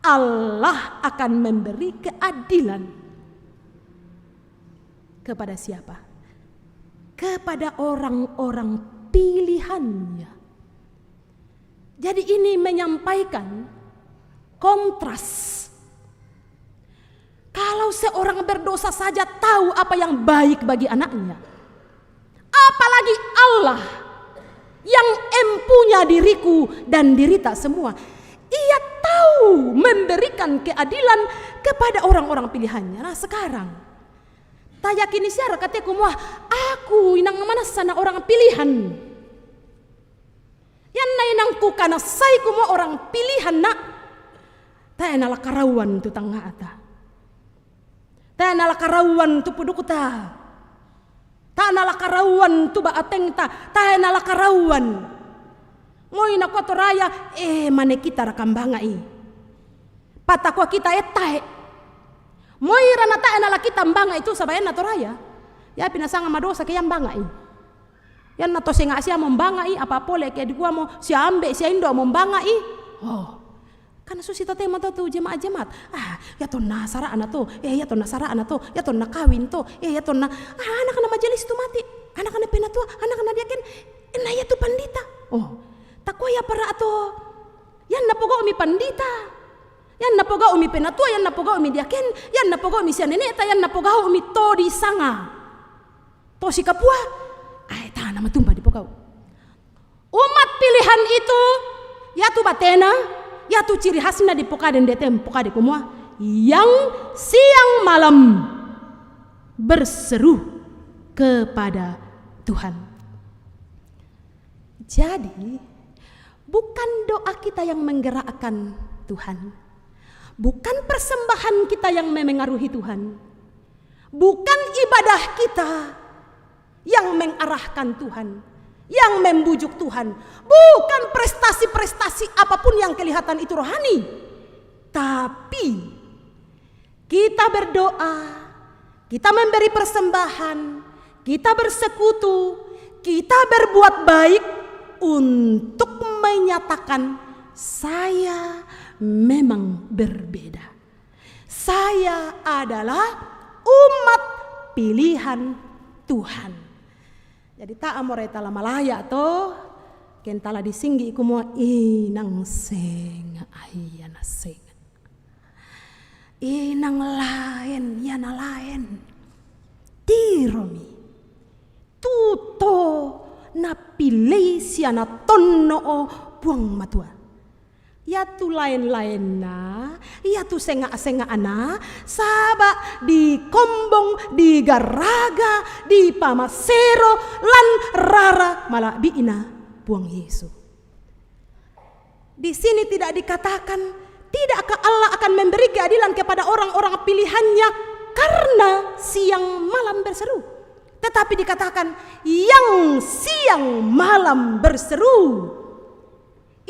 Allah akan memberi keadilan kepada siapa? Kepada orang-orang pilihannya. Jadi ini menyampaikan kontras. Kalau seorang berdosa saja tahu apa yang baik bagi anaknya, apalagi Allah yang empunya diriku dan dirita semua. Ia tahu memberikan keadilan kepada orang-orang pilihannya. Nah sekarang tak yakin siara kataku muah, aku inang mana sana orang pilihan. Yang Inainangku karena saya kumo orang pilihan nak. Ta enala karawan tu tangga ata. Ta enala karawan tu puduku ta. Ta enala karawan tu ba ateng ta. Ta enala karawan. Ngoi na ko to raya mane kita rakam bangai. Patakwa kita tae. Moi rana ta enala kita mbanga itu sabayan na to raya. Ya pinasanga madosa ke yang bangai. Yan na to singa siya membangai apa pole ke di gua mo siya ambe siya indo membangai. Oh. Kan susita tema to jemaat-jemaat. Ya to nasara ana to, ya to nasara ana to, ya to nakawin to, ya to na anak-anak majelis tu mati. Anak-anak penatua, anak-anak diaken na ya to pandita. Oh. Takwa ya para ato. Yan napoga umi pandita. Yan napoga umi penatua, yan napoga umi diaken, yan napoga umi siya neneta, yan napoga umi to di sanga. To si kapua. Ta nama tumba di pogau. Umat pilihan itu ya tu batena, ya tu ciri khasnya di pokaden detem pokade kumua yang siang malam berseru kepada Tuhan. Jadi bukan doa kita yang menggerakkan Tuhan, bukan persembahan kita yang memengaruhi Tuhan, bukan ibadah kita yang mengarahkan Tuhan, yang membujuk Tuhan, bukan prestasi-prestasi apapun yang kelihatan itu rohani, tapi kita berdoa, kita memberi persembahan, kita bersekutu, kita berbuat baik untuk menyatakan saya memang berbeda. Saya adalah umat pilihan Tuhan. Jadi tak amore tala malaya to kentala disinggi iku mo inang seng ayana seng. Inang lain yana lain. Tiromi. Tuto na pilih siana tonno o buang matua. Ya tu lain-lain na, ya tu senga-senga ana, saba di kombong, di garaga, di pamasero, lan rara malah biina buang Yesus. Di sini tidak dikatakan, tidakkah Allah akan memberi keadilan kepada orang-orang pilihannya karena siang malam berseru. Tetapi dikatakan yang siang malam berseru.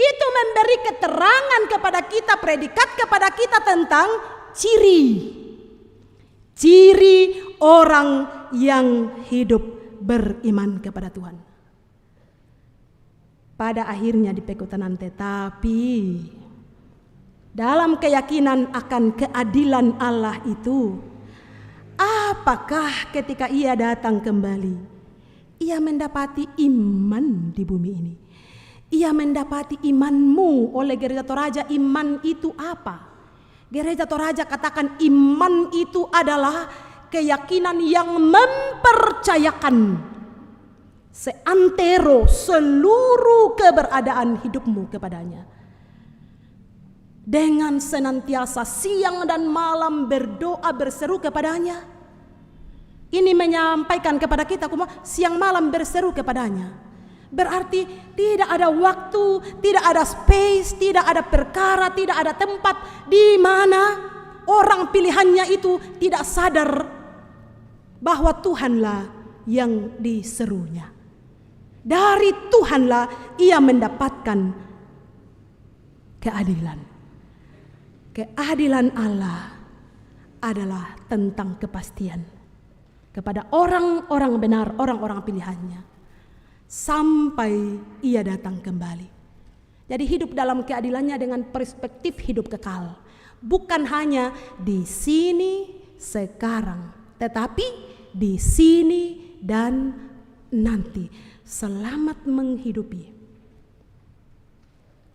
Itu memberi keterangan kepada kita, predikat kepada kita tentang ciri orang yang hidup beriman kepada Tuhan. Pada akhirnya di pekutanan tetapi dalam keyakinan akan keadilan Allah itu, apakah ketika ia datang kembali, ia mendapati iman di bumi ini? Ia mendapati imanmu oleh Gereja Toraja. Iman itu apa? Gereja Toraja katakan iman itu adalah keyakinan yang mempercayakan seantero seluruh keberadaan hidupmu kepadanya. Dengan senantiasa siang dan malam berdoa berseru kepadanya. Ini menyampaikan kepada kita siang malam berseru kepadanya. Berarti tidak ada waktu, tidak ada space, tidak ada perkara, tidak ada tempat di mana orang pilihannya itu tidak sadar bahwa Tuhanlah yang diserunya. Dari Tuhanlah ia mendapatkan keadilan. Keadilan Allah adalah tentang kepastian kepada orang-orang benar, orang-orang pilihannya. Sampai ia datang kembali. Jadi hidup dalam keadilannya dengan perspektif hidup kekal. Bukan hanya di sini sekarang, tetapi di sini dan nanti. Selamat menghidupi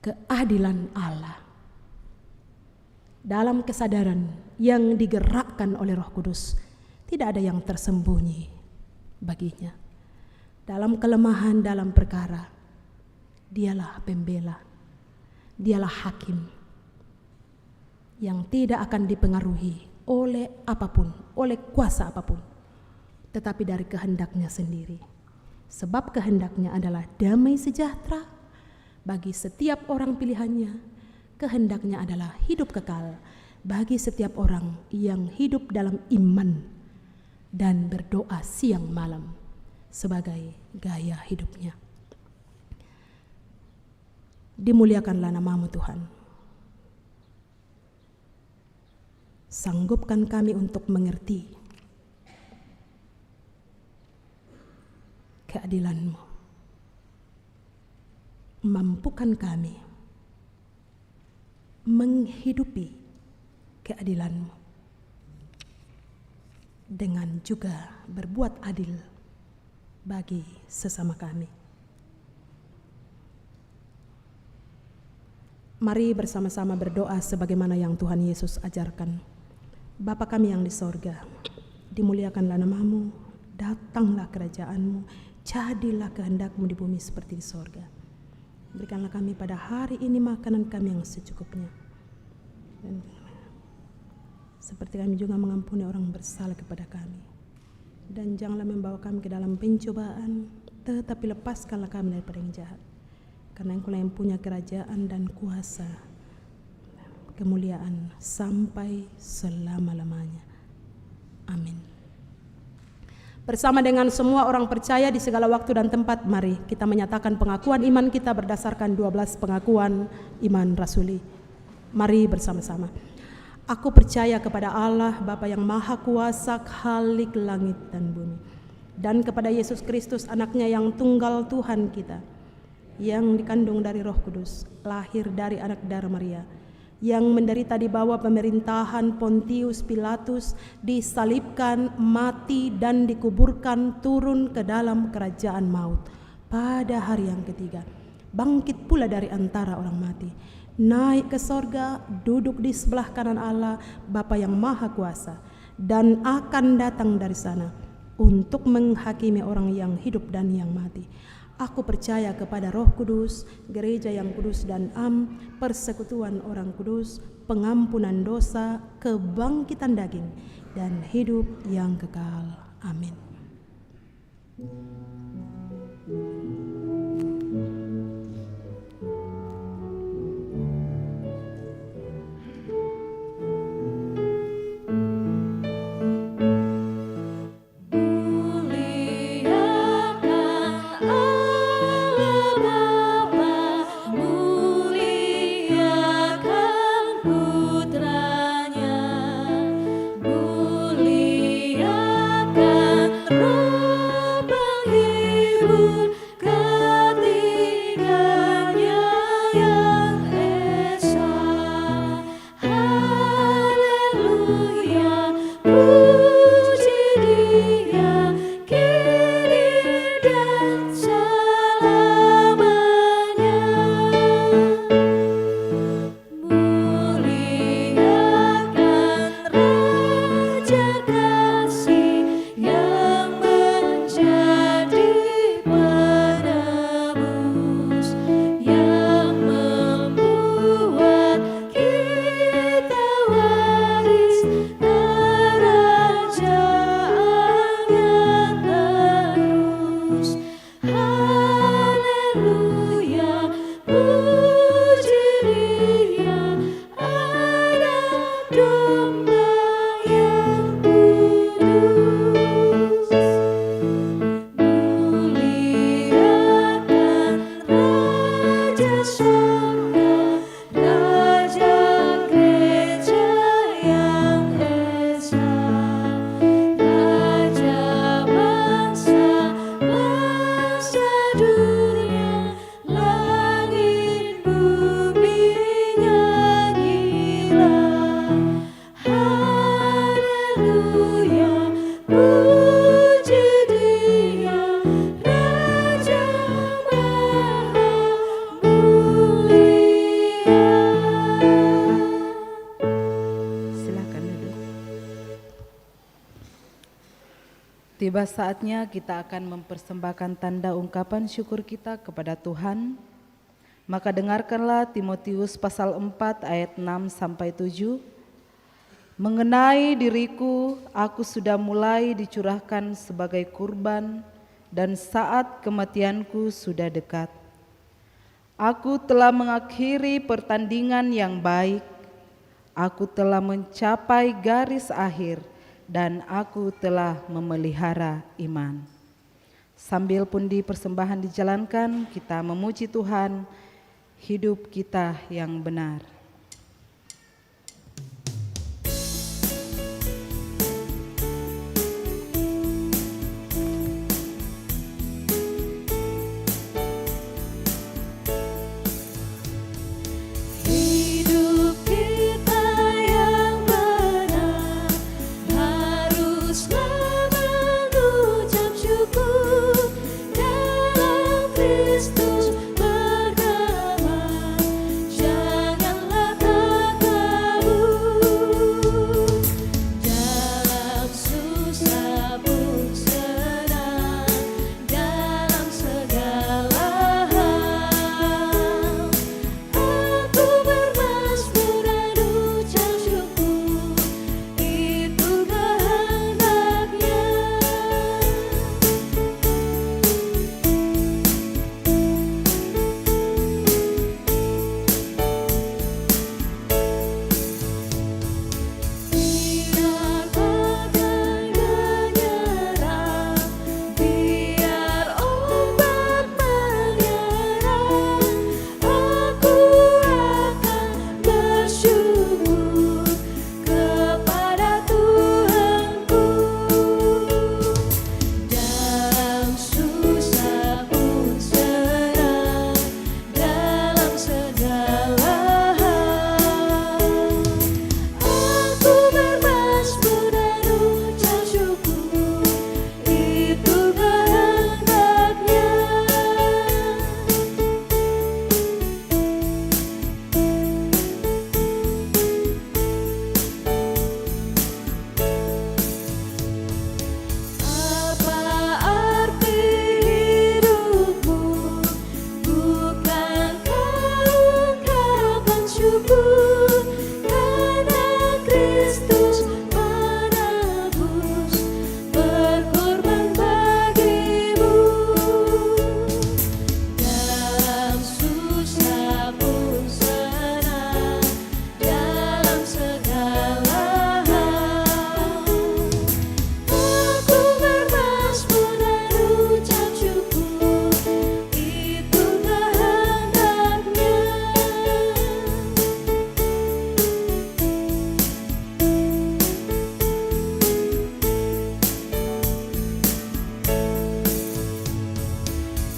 keadilan Allah. Dalam kesadaran yang digerakkan oleh Roh Kudus, tidak ada yang tersembunyi baginya. Dalam kelemahan dalam perkara, dialah pembela, dialah hakim yang tidak akan dipengaruhi oleh apapun, oleh kuasa apapun, tetapi dari kehendaknya sendiri. Sebab kehendaknya adalah damai sejahtera Bagi setiap orang pilihannya, kehendaknya adalah hidup kekal bagi setiap orang yang hidup dalam iman dan berdoa siang malam sebagai gaya hidupnya. Dimuliakanlah nama-Mu Tuhan. Sanggupkan kami untuk mengerti keadilan-Mu. Mampukan kami menghidupi keadilan-Mu dengan juga berbuat adil bagi sesama kami. Mari bersama-sama berdoa sebagaimana yang Tuhan Yesus ajarkan. Bapa kami yang di sorga, dimuliakanlah nama-Mu, datanglah kerajaan-Mu, jadilah kehendak-Mu di bumi seperti di sorga. Berikanlah kami pada hari ini makanan kami yang secukupnya. Dan seperti kami juga mengampuni orang bersalah kepada kami. Dan janganlah membawa kami ke dalam pencobaan, tetapi lepaskanlah kami daripada yang jahat. Karena Engkau yang punya kerajaan dan kuasa, kemuliaan sampai selama-lamanya. Amin. Bersama dengan semua orang percaya di segala waktu dan tempat, mari kita menyatakan pengakuan iman kita berdasarkan 12 pengakuan iman rasuli. Mari bersama-sama. Aku percaya kepada Allah, Bapa yang Maha Kuasa, Khalik langit dan bumi, dan kepada Yesus Kristus, anaknya yang tunggal Tuhan kita, yang dikandung dari Roh Kudus, lahir dari anak darah Maria, yang menderita di bawah pemerintahan Pontius Pilatus, disalibkan, mati dan dikuburkan, turun ke dalam kerajaan maut. Pada hari yang ketiga, bangkit pula dari antara orang mati, naik ke sorga, duduk di sebelah kanan Allah, Bapa yang Maha Kuasa, dan akan datang dari sana untuk menghakimi orang yang hidup dan yang mati. Aku percaya kepada Roh Kudus, gereja yang kudus dan persekutuan orang kudus, pengampunan dosa, kebangkitan daging, dan hidup yang kekal. Amin. Tiba saatnya kita akan mempersembahkan tanda ungkapan syukur kita kepada Tuhan. Maka dengarkanlah Timotius pasal 4 ayat 6-7. Mengenai diriku, aku sudah mulai dicurahkan sebagai kurban dan saat kematianku sudah dekat. Aku telah mengakhiri pertandingan yang baik, aku telah mencapai garis akhir, dan aku telah memelihara iman. Sambil pundi persembahan dijalankan, kita memuji Tuhan, hidup kita yang benar. Hidup kita yang benar haruslah mengucap syukur dalam Kristus berdamai, janganlah takabur. Dalam susah pun senang, dalam segala hal aku bermazmur dan ucap syukur, itu kehendaknya. Biar badai menyerang, biar ombak menyerang, aku akan bersyukur kepada Tuhanku. Dalam susah pun senang, dalam segala hal aku bermazmur dan ucap syukur, itu kehendaknya. Apa arti hidupmu? Bukankah ungkapan syukur karena Kristus menebus, berkorban bagimu. Dalam susah pun senang, dalam segala hal aku bermazmur dan ucap syukur, itu kehendaknya.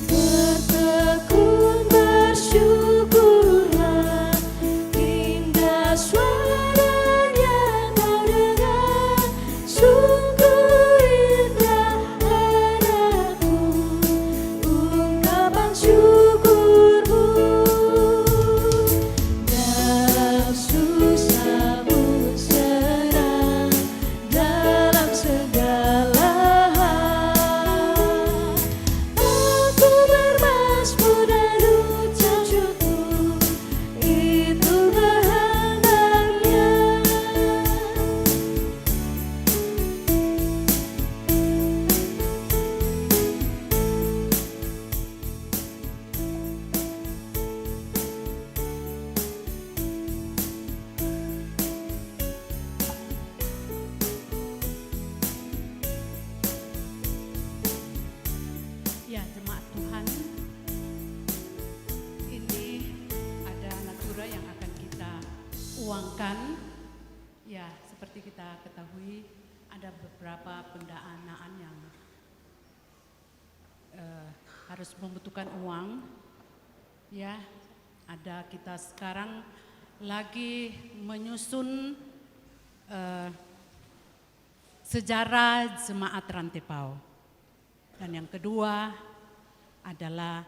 Bertekun bersyukurlah, indah suaranya kau dengar, sungguh indah anakku, ungkapan syukurmu. Dalam susah pun senang, dalam segala hal aku bermazmur dan ucap syukur, itu kehendaknya. Ya, jemaat Tuhan, ini ada natura yang akan kita uangkan. Ya, seperti kita ketahui, ada beberapa pendanaan yang harus membutuhkan uang. Ya, ada kita sekarang lagi menyusun sejarah jemaat Rantepau. Dan yang kedua adalah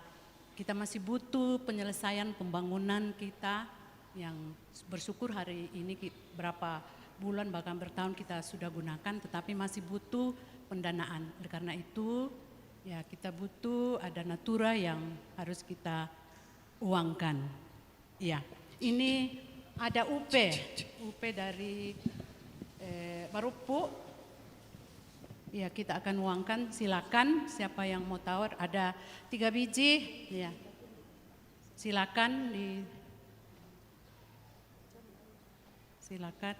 kita masih butuh penyelesaian pembangunan kita yang bersyukur hari ini berapa bulan bahkan bertahun kita sudah gunakan, tetapi masih butuh pendanaan. Oleh karena itu ya kita butuh ada natura yang harus kita uangkan. Ya, ini ada UP dari Marupu. Ya, kita akan uangkan, silakan siapa yang mau tawar, ada 3 biji, ya. Silakan silakan.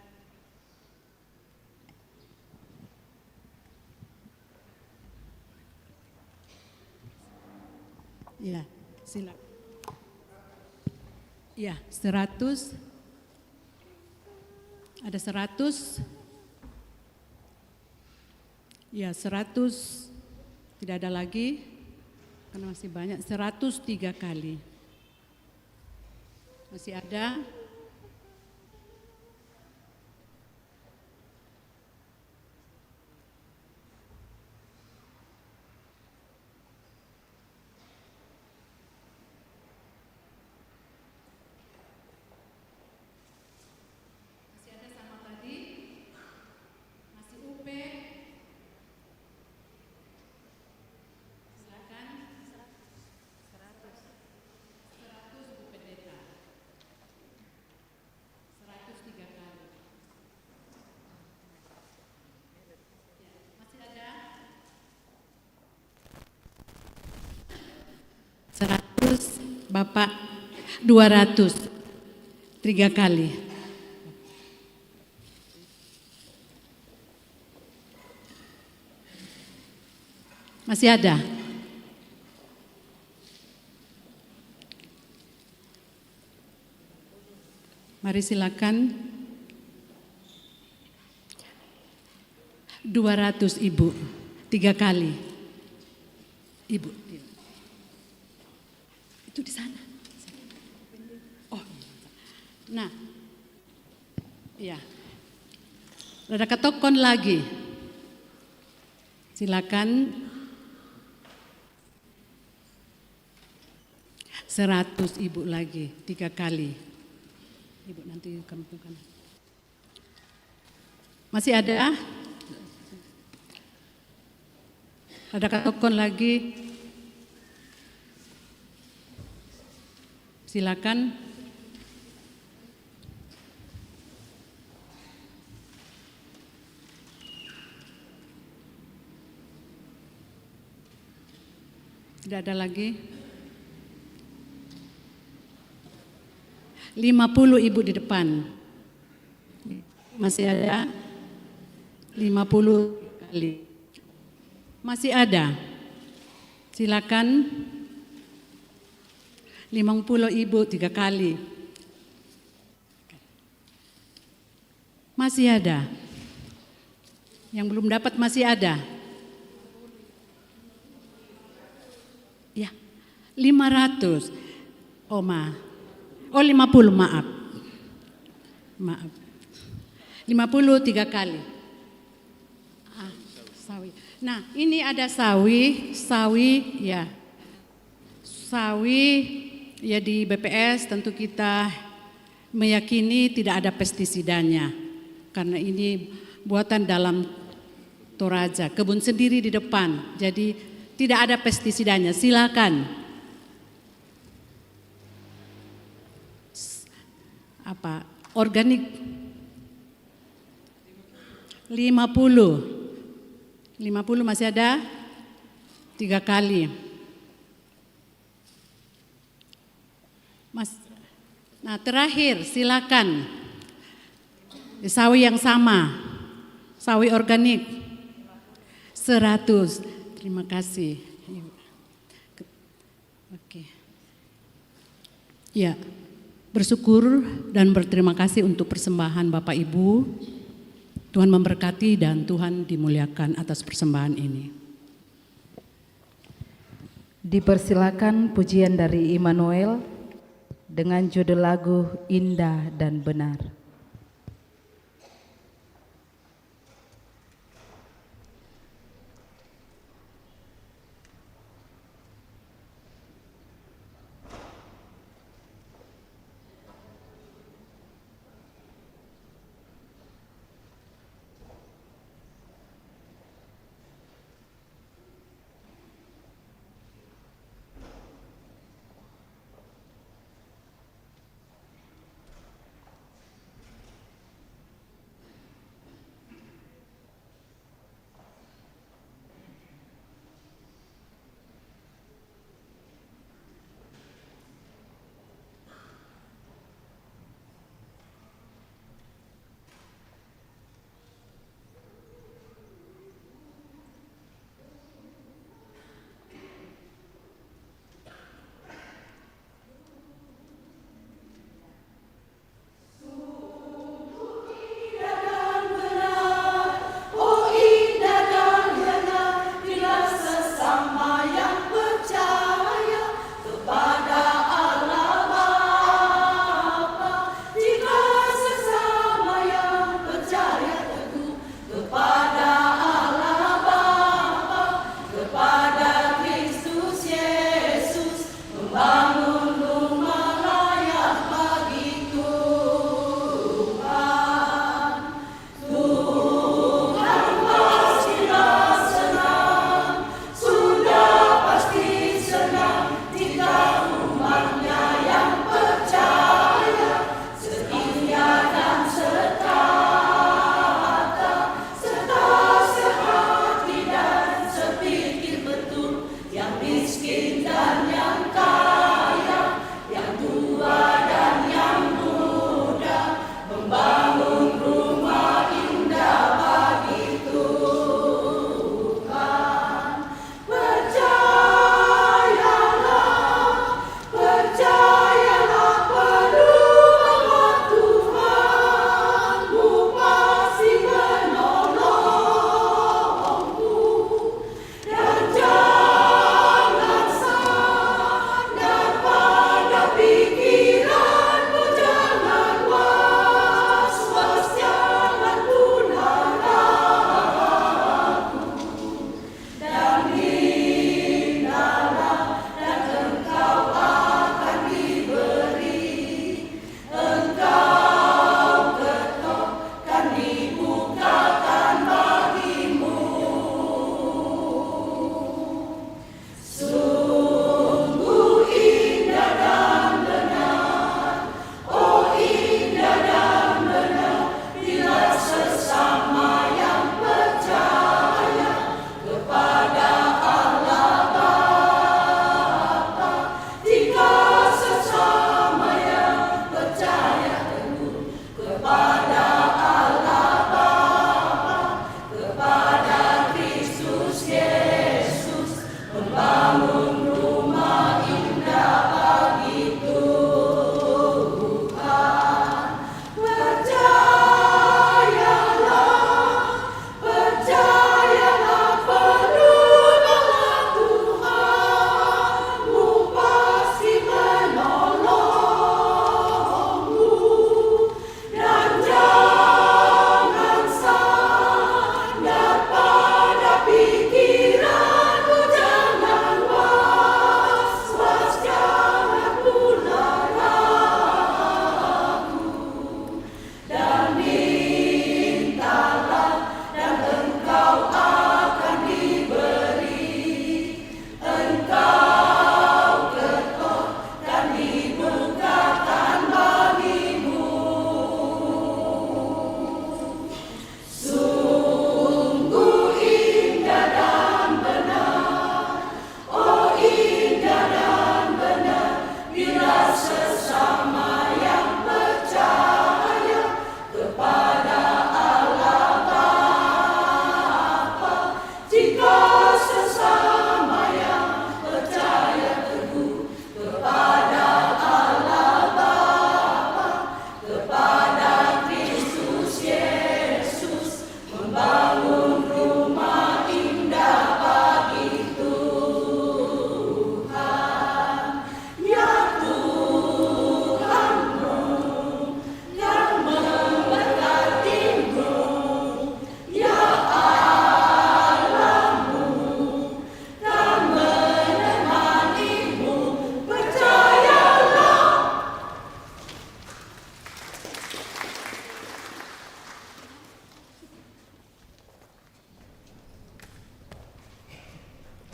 Ya, silakan. Ya, 100. Ada 100. Ya, 100. Tidak ada lagi. Karena masih banyak. 103 kali. Masih ada. Bapak 200 3 kali. Masih ada? Mari silakan. 200 Ibu 3 kali. Ibu. Itu di sana. Oh, nah, ya. Ada ketokon lagi. Silakan. 100 Ibu lagi 3 kali. Ibu nanti kamu bukan. Masih ada? Ada ketokon lagi. Silakan. Tidak ada lagi. 50 Ibu di depan. Masih ada? 50 kali. Masih ada? Silakan. 50 Ibu 3 kali. Masih ada? Yang belum dapat masih ada? Ya, 500. Oh 50, maaf. Maaf. 50 3 kali. Sawi. Nah, ini ada sawi ya. Sawi ya di BPS tentu kita meyakini tidak ada pestisidanya. Karena ini buatan dalam Toraja, kebun sendiri di depan. Jadi tidak ada pestisidanya. Silakan. Apa? Organik 50 masih ada 3 kali. Nah terakhir silakan sawi yang sama, sawi organik 100. Terima kasih. Oke. Ya, bersyukur dan berterima kasih untuk persembahan Bapak Ibu. Tuhan memberkati dan Tuhan dimuliakan atas persembahan ini. Dipersilakan pujian dari Immanuel dengan judul lagu Indah dan Benar.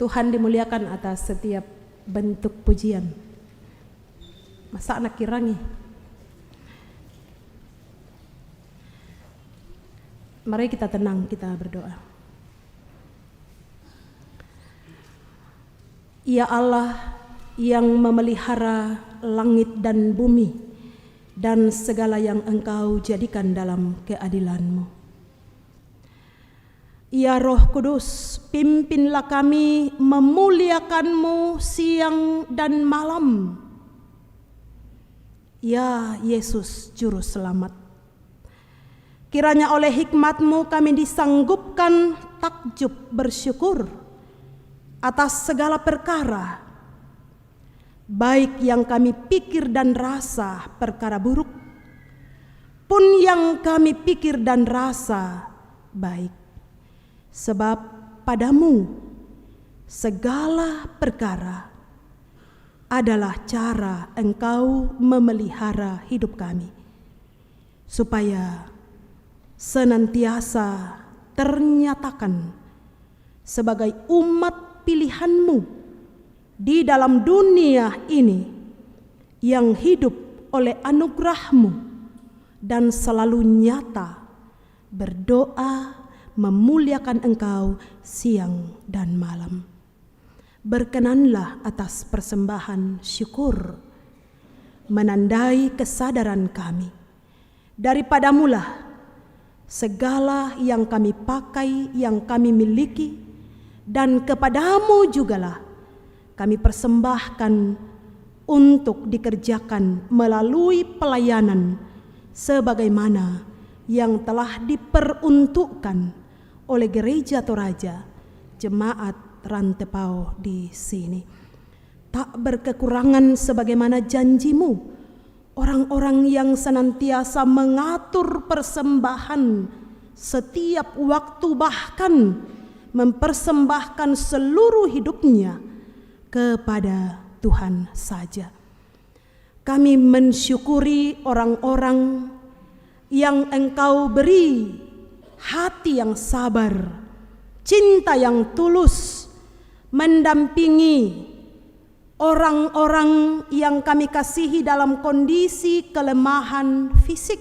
Tuhan dimuliakan atas setiap bentuk pujian. Masa anak kirangi? Mari kita tenang, kita berdoa. Ya Allah yang memelihara langit dan bumi dan segala yang Engkau jadikan dalam keadilan-Mu. Ya Roh Kudus, pimpinlah kami memuliakan-Mu siang dan malam. Ya Yesus Juru Selamat, kiranya oleh hikmat-Mu kami disanggupkan takjub bersyukur atas segala perkara, baik yang kami pikir dan rasa perkara buruk, pun yang kami pikir dan rasa baik. Sebab padamu segala perkara adalah cara Engkau memelihara hidup kami, supaya senantiasa ternyatakan sebagai umat pilihan-Mu di dalam dunia ini yang hidup oleh anugerah-Mu dan selalu nyata berdoa memuliakan Engkau siang dan malam. Berkenanlah atas persembahan syukur menandai kesadaran kami. Daripadamulah segala yang kami pakai, yang kami miliki, dan kepadamu jugalah kami persembahkan untuk dikerjakan melalui pelayanan sebagaimana yang telah diperuntukkan oleh Gereja Toraja Jemaat Rantepao di sini. Tak berkekurangan sebagaimana janji-Mu, orang-orang yang senantiasa mengatur persembahan setiap waktu, bahkan mempersembahkan seluruh hidupnya kepada Tuhan saja. Kami mensyukuri orang-orang yang Engkau beri hati yang sabar, cinta yang tulus, mendampingi orang-orang yang kami kasihi dalam kondisi kelemahan fisik.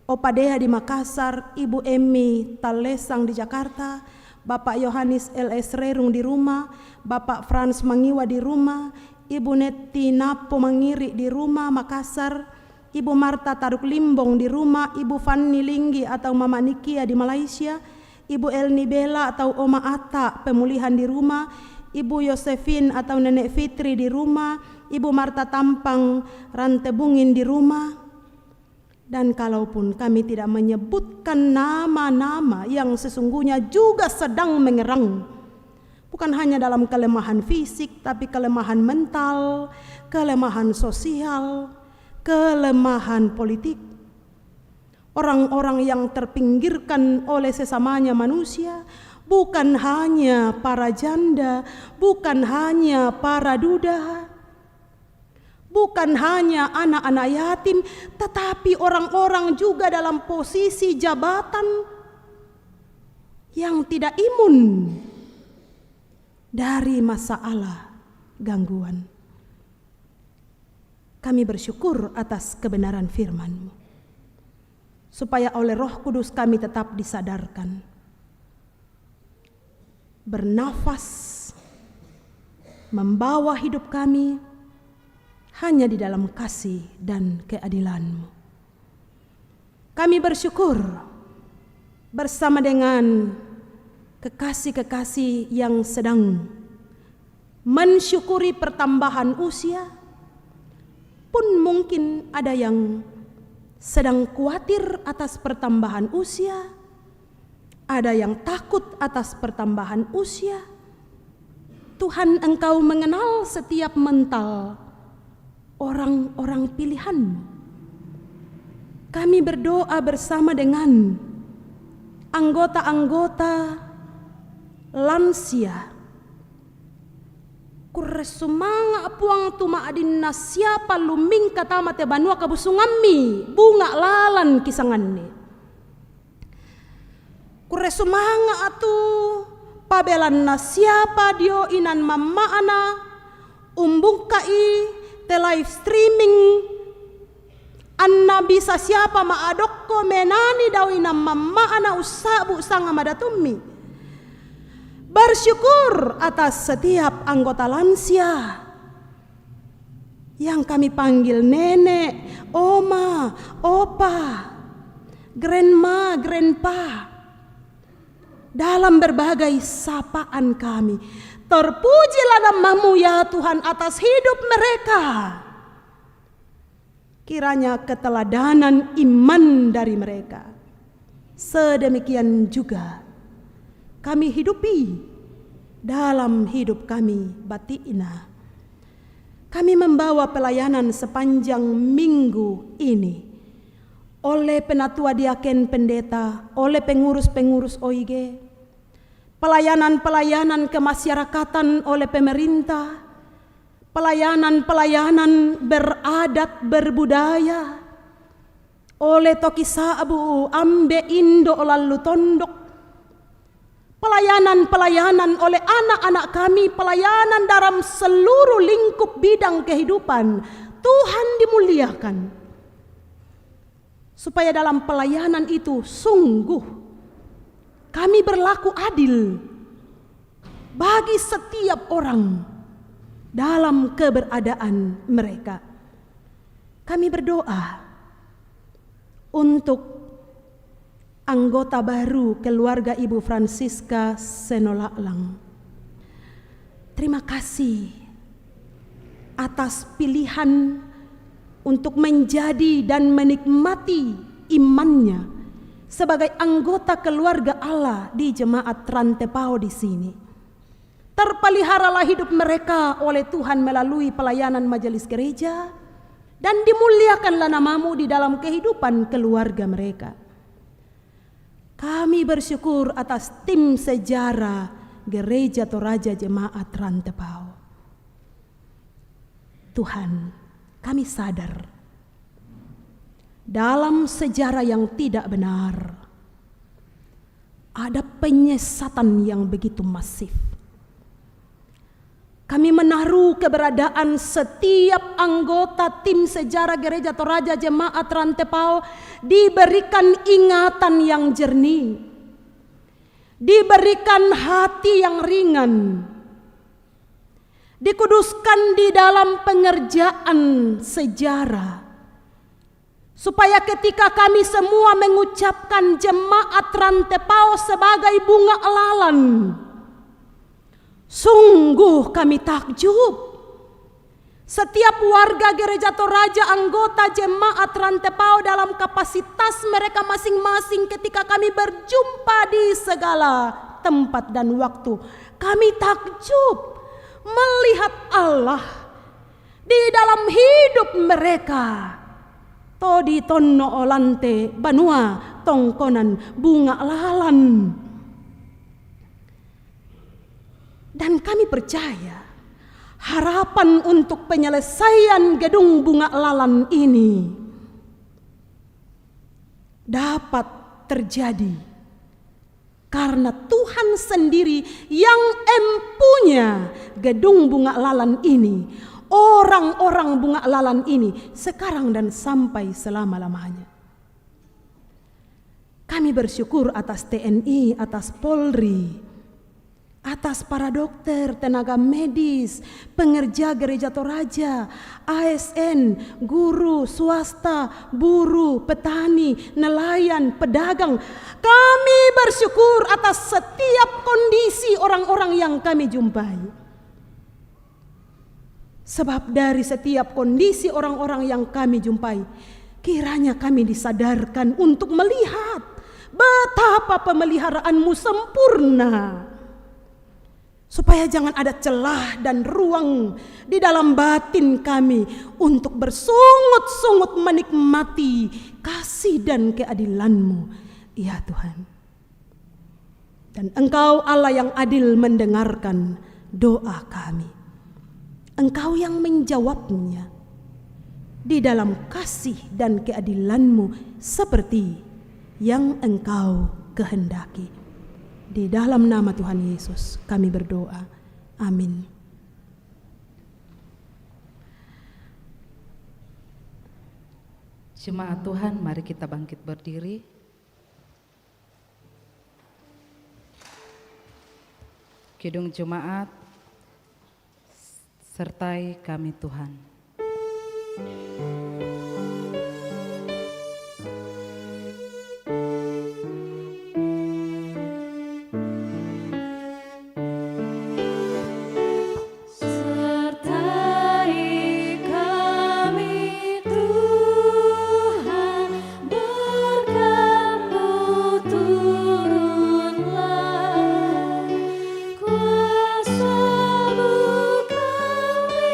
Opa Deha di Makassar, Ibu Emi Talesang di Jakarta, Bapak Yohanes L.S. Rerung di rumah, Bapak Frans Mangiwa di rumah, Ibu Neti Napo Mangiri di rumah Makassar, Ibu Marta Taruk Limbong di rumah, Ibu Fanny Linggi atau Mama Nikia di Malaysia, Ibu Elni Bella atau Oma Ata pemulihan di rumah, Ibu Yosefin atau Nenek Fitri di rumah, Ibu Marta Tampang Rantebungin di rumah. Dan kalaupun kami tidak menyebutkan nama-nama yang sesungguhnya juga sedang mengerang, bukan hanya dalam kelemahan fisik, tapi kelemahan mental, kelemahan sosial, kelemahan politik, orang-orang yang terpinggirkan oleh sesamanya manusia, bukan hanya para janda, bukan hanya para duda, bukan hanya anak-anak yatim, tetapi orang-orang juga dalam posisi jabatan yang tidak imun dari masalah gangguan. Kami bersyukur atas kebenaran firman-Mu, supaya oleh Roh Kudus kami tetap disadarkan, bernafas, membawa hidup kami hanya di dalam kasih dan keadilan-Mu. Kami bersyukur bersama dengan kekasih-kekasih yang sedang mensyukuri pertambahan usia, pun mungkin ada yang sedang khawatir atas pertambahan usia, ada yang takut atas pertambahan usia. Tuhan, Engkau mengenal setiap mental orang-orang pilihan. Kami berdoa bersama dengan anggota-anggota lansia. Kuresumanga apuang tuma adin siapa luming katama te banua kabusungami bunga lalan kisanganne. Kuresumanga atu pabelan na siapa dio inan mammaana umbungkai te live streaming anna bisa siapa maadokko menani daw inan mammaana usabu sanga madatummi. Bersyukur atas setiap anggota lansia yang kami panggil nenek, oma, opa, grandma, grandpa. Dalam berbagai sapaan kami, terpujilah namamu ya Tuhan atas hidup mereka. Kiranya keteladanan iman dari mereka sedemikian juga kami hidupi dalam hidup kami batina. Kami membawa pelayanan sepanjang minggu ini oleh penatua diaken pendeta, oleh pengurus-pengurus OIG, pelayanan-pelayanan kemasyarakatan oleh pemerintah, pelayanan-pelayanan beradat berbudaya oleh Toki Sabu, Ambe Indo lalu Tondok, pelayanan-pelayanan oleh anak-anak kami, pelayanan dalam seluruh lingkup bidang kehidupan. Tuhan dimuliakan. Supaya dalam pelayanan itu sungguh kami berlaku adil bagi setiap orang dalam keberadaan mereka. Kami berdoa untuk anggota baru keluarga Ibu Francisca Senolaklang. Terima kasih atas pilihan untuk menjadi dan menikmati imannya sebagai anggota keluarga Allah di jemaat Rantepao di sini. Terpeliharalah hidup mereka oleh Tuhan melalui pelayanan majelis gereja dan dimuliakanlah namamu di dalam kehidupan keluarga mereka. Kami bersyukur atas tim sejarah Gereja Toraja Jemaat Rantepao. Tuhan, kami sadar dalam sejarah yang tidak benar ada penyesatan yang begitu masif. Kami menaruh keberadaan setiap anggota tim sejarah Gereja Toraja Jemaat Rantepao diberikan ingatan yang jernih, diberikan hati yang ringan, dikuduskan di dalam pengerjaan sejarah, supaya ketika kami semua mengucapkan Jemaat Rantepao sebagai bunga elalan, sungguh kami takjub. Setiap warga Gereja Toraja, anggota Jemaat Rantepao dalam kapasitas mereka masing-masing ketika kami berjumpa di segala tempat dan waktu, kami takjub melihat Allah di dalam hidup mereka. Todi tonno olante banua tongkonan bunga lalan. Dan kami percaya harapan untuk penyelesaian gedung bunga lalan ini dapat terjadi karena Tuhan sendiri yang empunya gedung bunga lalan ini, orang-orang bunga lalan ini sekarang dan sampai selama-lamanya. Kami bersyukur atas TNI, atas Polri, atas para dokter, tenaga medis, pengerja Gereja Toraja, ASN, guru, swasta, buruh, petani, nelayan, pedagang. Kami bersyukur atas setiap kondisi orang-orang yang kami jumpai. Sebab dari setiap kondisi orang-orang yang kami jumpai, kiranya kami disadarkan untuk melihat betapa pemeliharaanmu sempurna. Supaya jangan ada celah dan ruang di dalam batin kami untuk bersungut-sungut menikmati kasih dan keadilan-Mu, ya Tuhan. Dan Engkau Allah yang adil mendengarkan doa kami. Engkau yang menjawabnya di dalam kasih dan keadilan-Mu seperti yang Engkau kehendaki. Di dalam nama Tuhan Yesus kami berdoa. Amin. Jemaat Tuhan, mari kita bangkit berdiri. Kidung Jemaat, sertai kami Tuhan. Sertai kami Tuhan, berkat-Mu turunlah, kuasa-Mu kami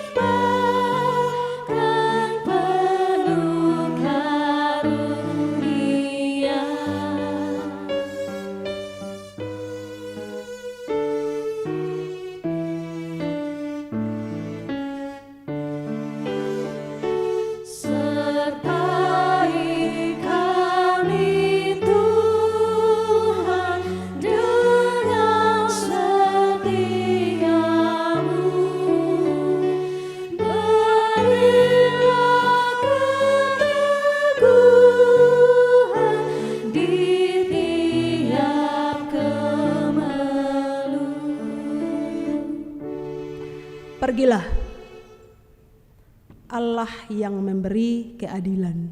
limpahkan penuh karunia. Sertai kami Tuhan dengan setia-Mu, berilah keteguhan di tiap kemelut. Pergilah, Allah yang memberi keadilan.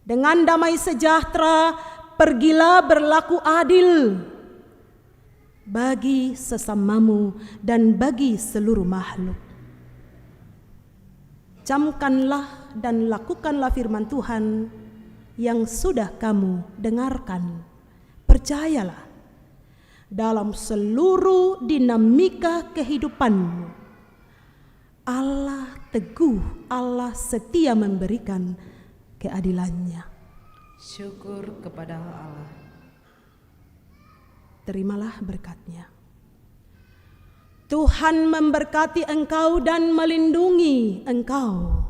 Dengan damai sejahtera, pergilah berlaku adil bagi sesamamu dan bagi seluruh makhluk. Camkanlah dan lakukanlah firman Tuhan yang sudah kamu dengarkan. Percayalah dalam seluruh dinamika kehidupanmu. Allah teguh, Allah setia memberikan keadilannya. Syukur kepada Allah. Terimalah berkatnya. Tuhan memberkati engkau dan melindungi engkau.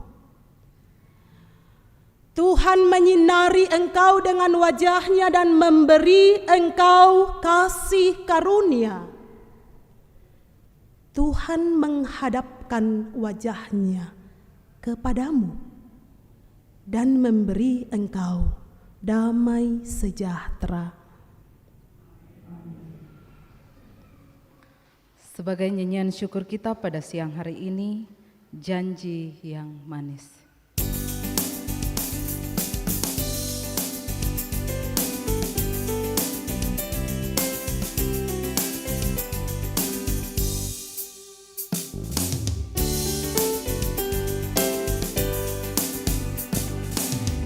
Tuhan menyinari engkau dengan wajahnya dan memberi engkau kasih karunia. Tuhan menghadapkan wajahnya kepadamu dan memberi engkau damai sejahtera. Sebagai nyanyian syukur kita pada siang hari ini, janji yang manis.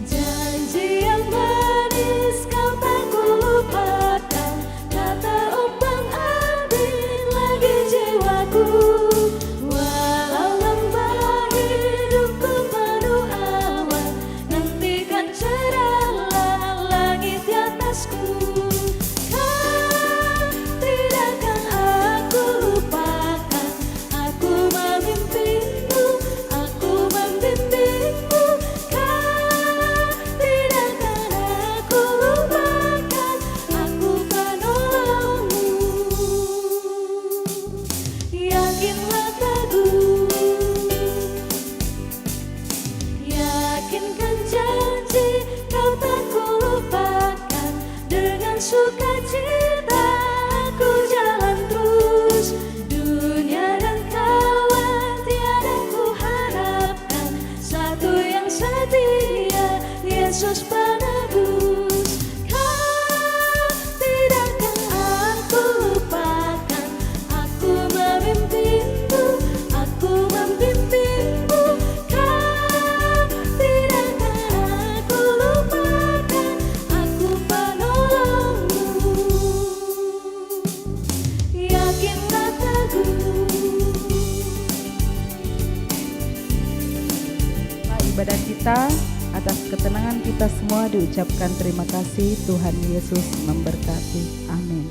Janji yang manis kau tak kulupakan, tak terumpang-ambing lagi jiwaku. Walau lembah hidupku penuh awan, nantikan cerahlah langit di atasku. Kau tidakkan aku lupakan, aku memimpinmu, aku membimbingmu. Yakinlah teguh, yakinkan janji kau tak kulupakan. Dengan sukacita aku jalan terus, dunia dan kawan tiada ku harapkan, satu yang setia, Yesus penebus. Kau tidakkan aku lupakan, aku memimpinmu, aku membimbingmu. Kau tidakkan aku lupakan, aku penolongmu. Yakinlah teguh. Ibadah kita atas ketenangan kita semua diucapkan terima kasih. Tuhan Yesus memberkati. Amin.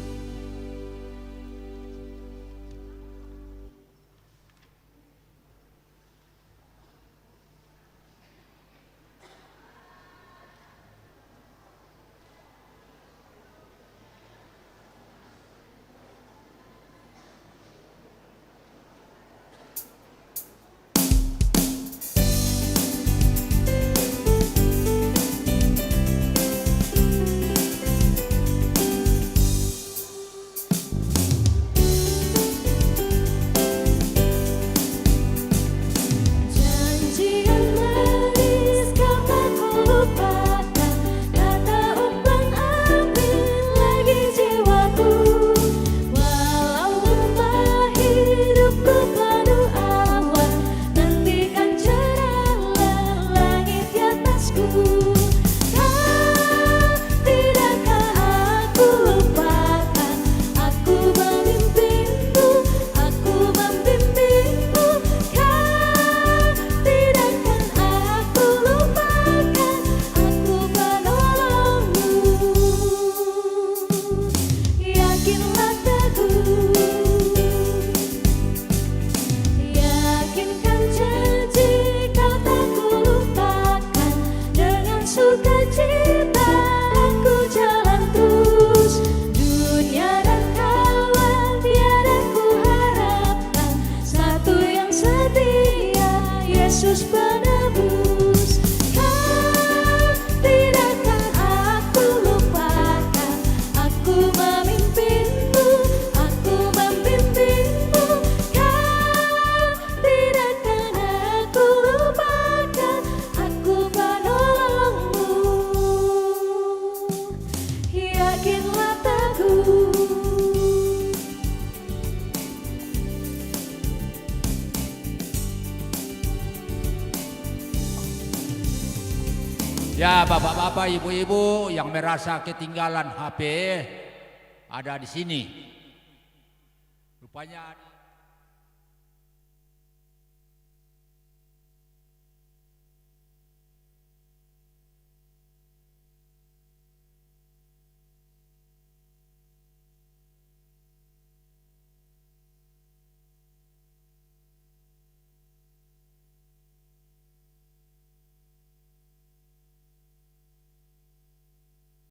setia, Yesus penebus. Kau tidak akan aku lupakan, aku memimpinmu, aku membimbingmu. Kau tidak akan aku lupakan, aku penolongmu. Yakinlah teguh. Ya, bapak-bapak, ibu-ibu yang merasa ketinggalan HP ada di sini. Rupanya